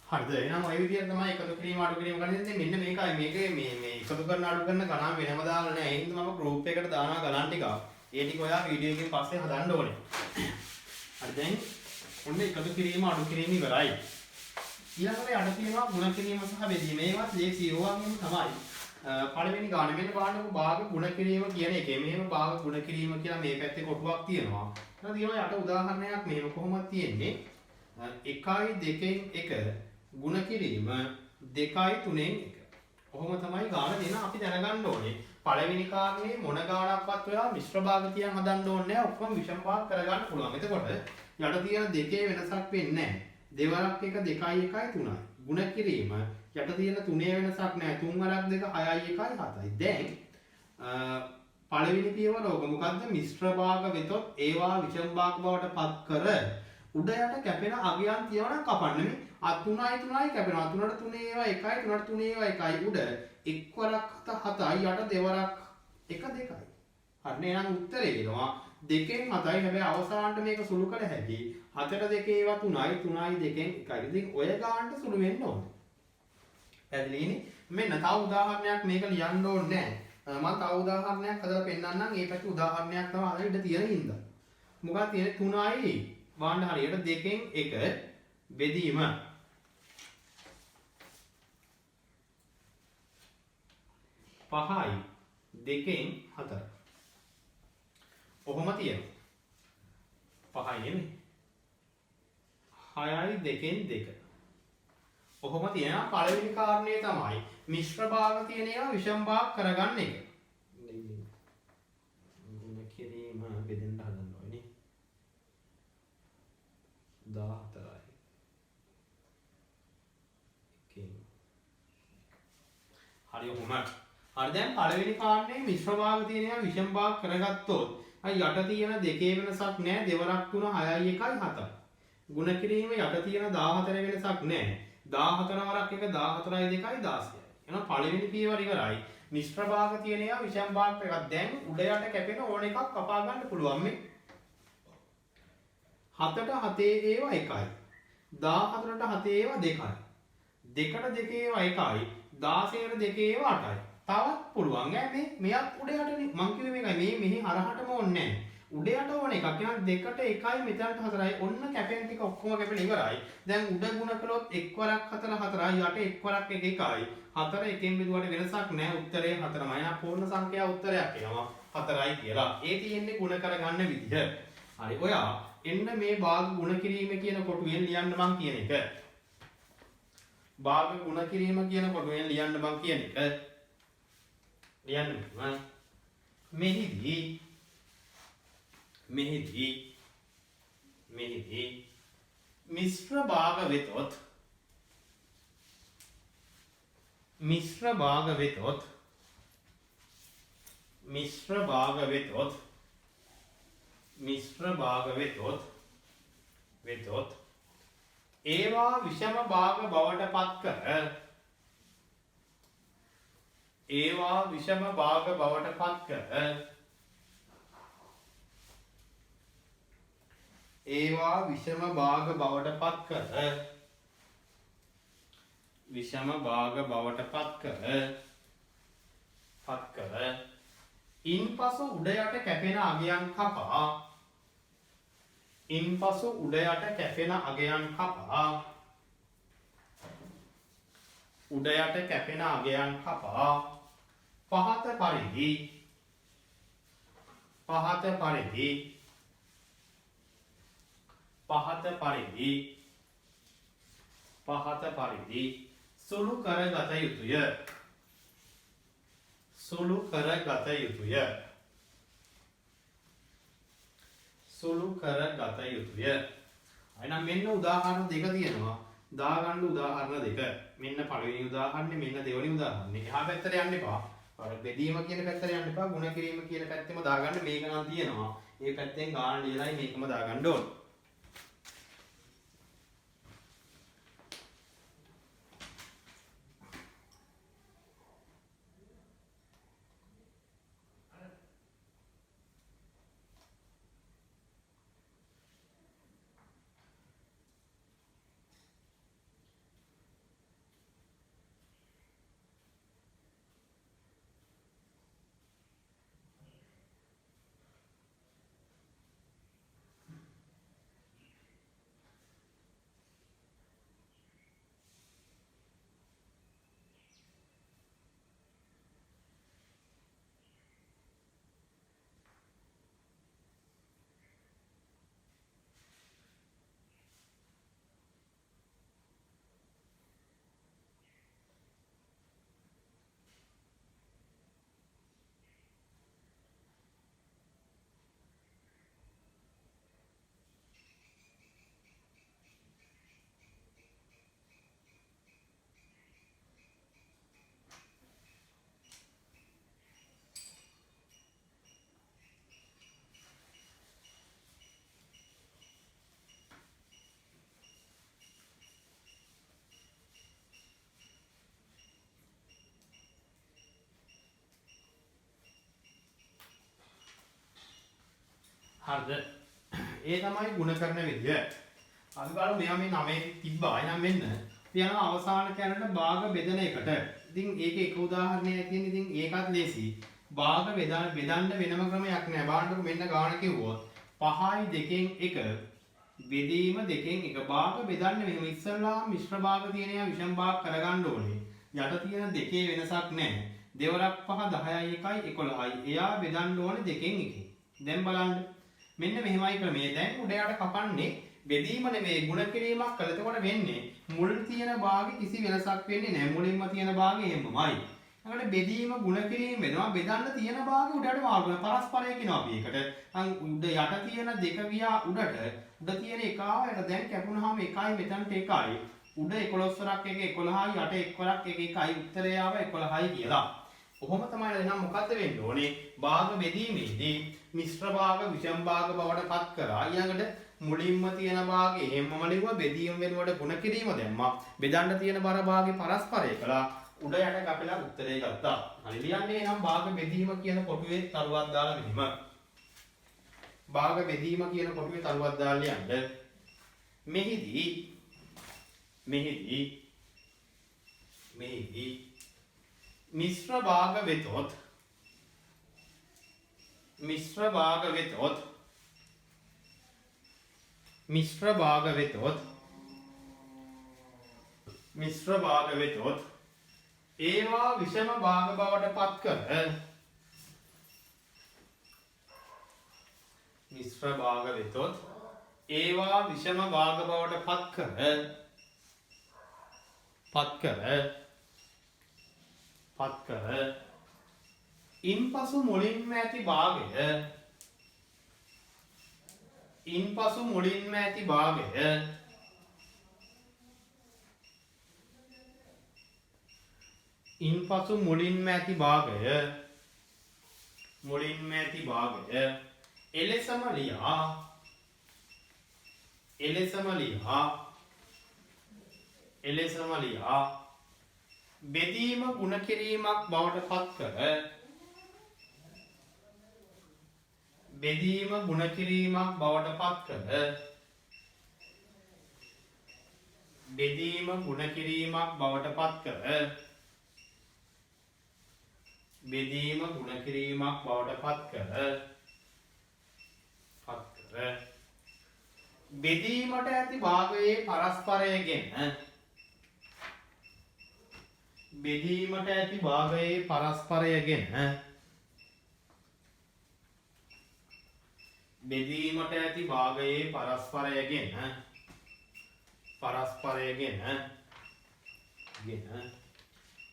හරිද? එහෙනම් ඔය විදිහට තමයි එකතු කිරීම අඩු කිරීම කරන්නේ. මෙන්න මේකයි මේකේ මේ එකතු කරන අඩු කරන ගණන් වෙනම දාලා නැහැ. ඒ හින්දා මම ගෲප් එකකට දානවා ගණන් ටික. ඒ ටික ඔයා වීඩියෝ එකකින් පස්සේ හදන්න ඕනේ. හරි දැන් ඔන්න එකතු කිරීම අඩු කිරීම ඉවරයි. ඊළඟට අඩු කිරීම ගුණ කිරීම සහ බෙදීම. මේවත් ලේසි ඕවාගෙම තමයි. පළවෙනි ගාන මෙන්න බලන්නකො භාග ගුණ කිරීම කියන එකේ මෙහෙම භාග ගුණ කිරීම කියලා මේ පැත්තේ කොටුවක් තියෙනවා. ඊට තියෙනවා යට උදාහරණයක් මෙහෙම කොහොමද තියෙන්නේ? 1 2 1 ගුණ කිරීම 2 3 1. කොහොම තමයි ගාන දෙන අපි දැනගන්න ඕනේ. පළවෙනි කාරණේ මොන ගානක්වත් ඔයා මිශ්‍ර භාග තියන් හදන්න ඕනේ නැහැ. ඔක්කොම විෂම භාග කරගන්න පුළුවන්. එතකොට යට තියෙන දෙකේ වෙනසක් වෙන්නේ නැහැ. දෙවරක් 1 2 1 3යි. ගුණ කිරීම යට තියෙන 3 වෙනසක් නැහැ. 3 වරක් 2 6යි 1යි 7යි. දැන් පළවෙනි පියවර ඕක මොකද්ද? මිශ්‍ර භාග වෙතොත් ඒවා විෂම භාග බවට පත් කර උඩ යට කැපෙන අගයන් තියවනම් කපන්න මේ. 3යි 3යි කැපෙනවා. 3ට 3 ඒවා 1යි 3ට 3 ඒවා 1යි. උඩ එක් වරක් 7යි යට දෙවරක් 1 2යි. හරිනේ. එහෙනම් උත්තරේ එනවා 2න් 7යි. හැබැයි අවසානට මේක සුළු කළ හැකි. 7ට 2 ඒවා 3යි 3යි 2න් 1යි. ඉතින් ඔය ගානට සුළු වෙන්න ඕනේ. පැහැදිලිනේ? මෙන්න තව උදාහරණයක් මේක ලියන්න ඕනේ නැහැ. මම තව උදාහරණයක් හදලා පෙන්නන්නම්. මේ පැත්තේ උදාහරණයක් තමයි අද ඉඳ තියෙන හින්දා. මොකක්ද තියෙන්නේ? 3යි වාන්න හරියට 2න් 1 බෙදීම 5යි 2න් 4. ඔහොම තියෙනවා. 5යි නෙමෙයි. 6යි 2න් 2. ඔහොම තියෙනවා. පළවෙනි කාරණේ තමයි මිශ්‍ර භාග තියෙන ඒවා විෂම භාග කරගන්න එක. ගුණ කිරීම බෙදෙන්න හදන්න ඕනේ. 14යි. හරි ඔහොම. හරි දැන් පළවෙනි කාරණේ මිශ්‍ර භාග තියෙන ඒවා විෂම භාග කරගත්තොත් යට තියෙන දෙකේ වෙනසක් නැහැ. දෙවරක් 3 6යි 1යි 7යි. ගුණ කිරීම යට තියෙන 14 වෙනසක් නැහැ. 14 වරක් 1 14යි 2යි 16යි. එහෙනම් පළවෙනි පියවර ඉවරයි. මිශ්‍ර භාග තියෙන ඒවා විෂම භාග එකක්. දැන් උඩ යට කැපෙන ඕන එකක් කපා ගන්න පුළුවන් මේ. 7ට 7 ඒවා 1යි. 14ට 7 ඒවා 2යි. 2ට 2 ඒවා 1යි. 16ට 2 ඒවා 8යි. තවත් පුළුවන් ඈ මේ මෙයත් උඩ යටනේ. මං කිව්වේ මේකයි. මේ මෙහි හරහටම ඕනේ නැහැ. උඩ යට ඕන එකක්. එහෙනම් 2ට 1යි මෙතනට 4යි. ඔන්න කැපෙන ටික ඔක්කොම කැපෙලා ඉවරයි. දැන් උඩ ಗುಣ කළොත් 1 වරක් 4 4යි. යට 1 වරක් 1 1යි. 4 එකෙන් බෙදුවට වෙනසක් නැහැ. උත්තරේ 4මයි. එහෙනම් පූර්ණ සංඛ්‍යා උත්තරයක් එනවා 4යි කියලා. ඒ තියෙන්නේ ಗುಣ කරගන්න විදිහ. හරි. ඔයා එන්න මේ භාග ಗುಣ කිරීම කියන කොටුවෙන් ලියන්න මං කියන එක. භාග ಗುಣ කිරීම කියන කොටුවෙන් ලියන්න මං කියන එක. ලියන්න මෙහිදී මිශ්‍ර භාග වෙතොත් මිශ්‍ර භාග වෙතොත් ඒවා විෂම භාග බවට පත් කර ඒවා විෂම භාග බවට පත් කර ඒවා විෂම භාග බවට පත් කර විෂම භාග බවට පත් කර ඉන්පසු උඩ යට කැපෙන අගයන් කපා ඉන්පසු උඩ යට කැපෙන අගයන් කපා උඩ යට කැපෙන අගයන් කපා පහත පරිදි සුළු කරගත යුතුය. එහෙනම් මෙන්න උදාහරණ දෙක තියෙනවා. දාගන්න උදාහරණ දෙක. මෙන්න පළවෙනි උදාහරණේ මෙන්න දෙවෙනි උදාහරණේ. එහා පැත්තට යන්න එපා. අර බෙදීම කියන පැත්තට යන්න එපා. ගුණ කිරීම කියන පැත්තෙම දාගන්න මේක නම් තියෙනවා. මේ පැත්තෙන් ගාන ලියලායි මේකම දාගන්න ඕන. හරිද? ඒ තමයි ಗುಣ කරන විදිය. අපි බලමු මෙයා මේ 9 තිබ්බා. එහෙනම් මෙන්න අපි යනවා අවසාන කැරට භාග බෙදන එකට. ඉතින් ඒකේ එක උදාහරණයක් තියෙන. ඉතින් ඒකත් ලේසි. භාග බෙදන්න වෙනම ක්‍රමයක් නෑ. බලන්නකො මෙන්න ගාන කිව්වොත් 5යි 2න් 1 බෙදීම 2න් 1 භාග බෙදන්න මෙහෙම ඉස්සල්ලා මිශ්‍ර භාග තියෙන ඒවා විෂම භාග කරගන්න ඕනේ. යට තියෙන දෙකේ වෙනසක් නැහැ. දෙවරක් 5 10යි 1යි 11යි. එයා බෙදන්න ඕනේ 2න් 1. දැන් බලන්න. මෙන්න මෙහෙමයි ක්‍රමය. දැන් උඩ යට කපන්නේ බෙදීම නෙමෙයි ಗುಣ කිරීමක් කළා. එතකොට වෙන්නේ මුල් තියෙන භාගේ කිසි වෙනසක් වෙන්නේ නැහැ. මුලින්ම තියෙන භාගේ එහෙමමයි. ඊළඟට බෙදීම ಗುಣ කිරීම වෙනවා. බෙදන්න තියෙන භාගේ උඩට මාරු වෙනවා. පරස්පරය කියනවා අපි ඒකට. උඩ යට තියෙන දෙක ගියා උඩට. උඩ තියෙන එක ආවට දැන් කැපුණාම 1යි මෙතනට 1යි. උඩ 11 වරක් 1 11යි යට 1 වරක් 1 1යි උත්තරය ආව 11යි කියලා. කොහොම තමයි එහෙනම් මොකද්ද වෙන්න ඕනේ? භාග බෙදීමේදී මිශ්‍ර භාග විෂම භාග බවට පත් කරා. ඊළඟට මුලින්ම තියෙන භාගේ එහෙමම ලිව්වා. බෙදීම වෙනුවට ಗುಣ කිරීම දැම්මා. බෙදන්න තියෙන බර භාගේ පරස්පරය කළා. උඩ යට කපලා උත්තරේ ගත්තා. හරි ලියන්නේ නම් භාග බෙදීම කියන කොටුවේ තරුවක් දාලා මෙහිම. භාග බෙදීම කියන කොටුවේ තරුවක් දාලා ලියන්න. මෙහිදී මිශ්‍ර භාග වෙතොත් ඒවා විෂම භාග බවට පත් කර මිශ්‍ර භාග වෙතොත් ඒවා විෂම භාග බවට පත් කර ඉන්පසු මුලින්ම ඇති භාගය එලෙසම ලියා බෙදීම ಗುಣ කිරීමක් බවට පත් කර බෙදීම ಗುಣ කිරීමක් බවට පත් කර බෙදීමට ඇති භාගයේ පරස්පරයගෙන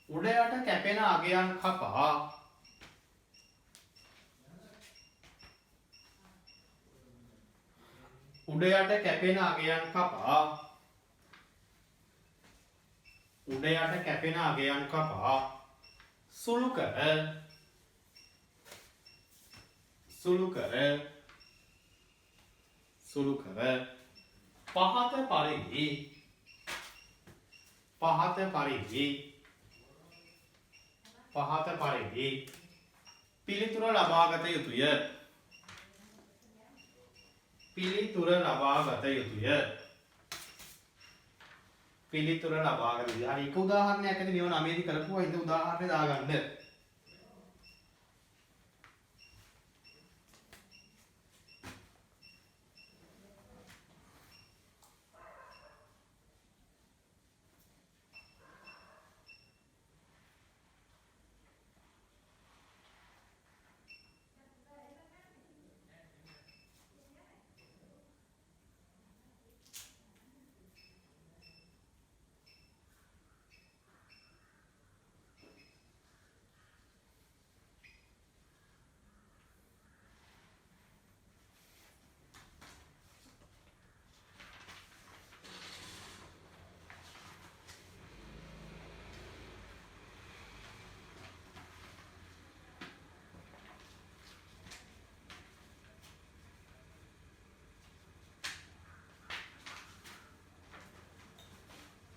උඩ යට කැපෙන අගයන් කපා සුළු කර පහත පරිදි පිළිතුර ලබාගත යුතුය. හරි එක උදාහරණයක් ඇති මේව 9 දී කරපුවා. ඉතින් උදාහරණේ දාගන්න.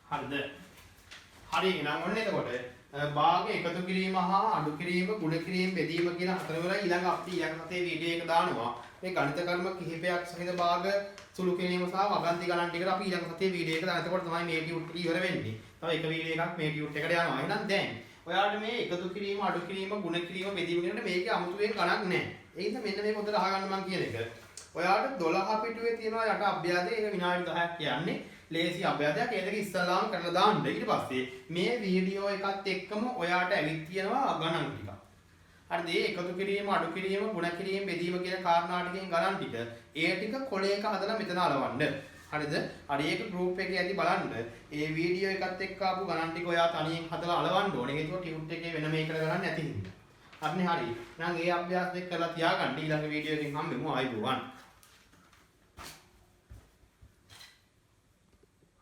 හරිද? හරි එහෙනම් ඔන්න එතකොට භාග එකතු කිරීම හා අඩු කිරීම, ගුණ කිරීම, බෙදීම කියන හතර වල ඊළඟ අපි ඊළඟ සතියේ වීඩියෝ එක දානවා. මේ ගණිත කර්ම කිහිපයක් සහිත භාග සුළු කිරීම සහ වගන්ති ගණන් ටිකට අපි ඊළඟ සතියේ වීඩියෝ එක දාන. එතකොට තමයි මේ ටියුට් එක ඉවර වෙන්නේ. තව එක වීඩියෝ එකක් මේ ටියුට් එකට යනවා. එහෙනම් දැන් ඔයාලට මේ එකතු කිරීම, අඩු කිරීම, ගුණ කිරීම, බෙදීම කියනකොට මේකේ අමුතුවෙන් ගණක් නැහැ. ඒ නිසා මෙන්න මේක හොඳට අහගන්න මම කියන එක. ඔයාලට 12 පිටුවේ තියෙනවා යට අභ්‍යාසය. ඒක විනාඩි 10ක් කියන්නේ. ලේසි අභ්‍යාසයක්. ඒ දෙක ඉස්සල්ලාම කරලා දාන්න. ඊට පස්සේ මේ වීඩියෝ එකත් එක්කම ඔයාට ඇවිත් තියෙනවා ගණන් ටික. හරිද? ඒ එකතු කිරීම, අඩු කිරීම, ගුණ කිරීම, බෙදීම කියන කාරණා ටිකෙන් ගණන් ටික. ඒ ටික කොලයක හදලා මෙතන අලවන්න. හරිද? හරි ඒක ගෲප් එකේ ඇති බලන්න. ඒ වීඩියෝ එකත් එක්ක ආපු ගණන් ටික ඔයා තනියෙන් හදලා අලවන්න ඕනේ. ඒක ටියුට් එකේ වෙන මේකට ගණන් නැති හින්දා. හරිනේ හරි. එහෙනම් ඒ අභ්‍යාස දෙක කරලා තියාගන්න. ඊළඟ වීඩියෝ එකෙන් හම්බෙමු. ආයිබෝවන්.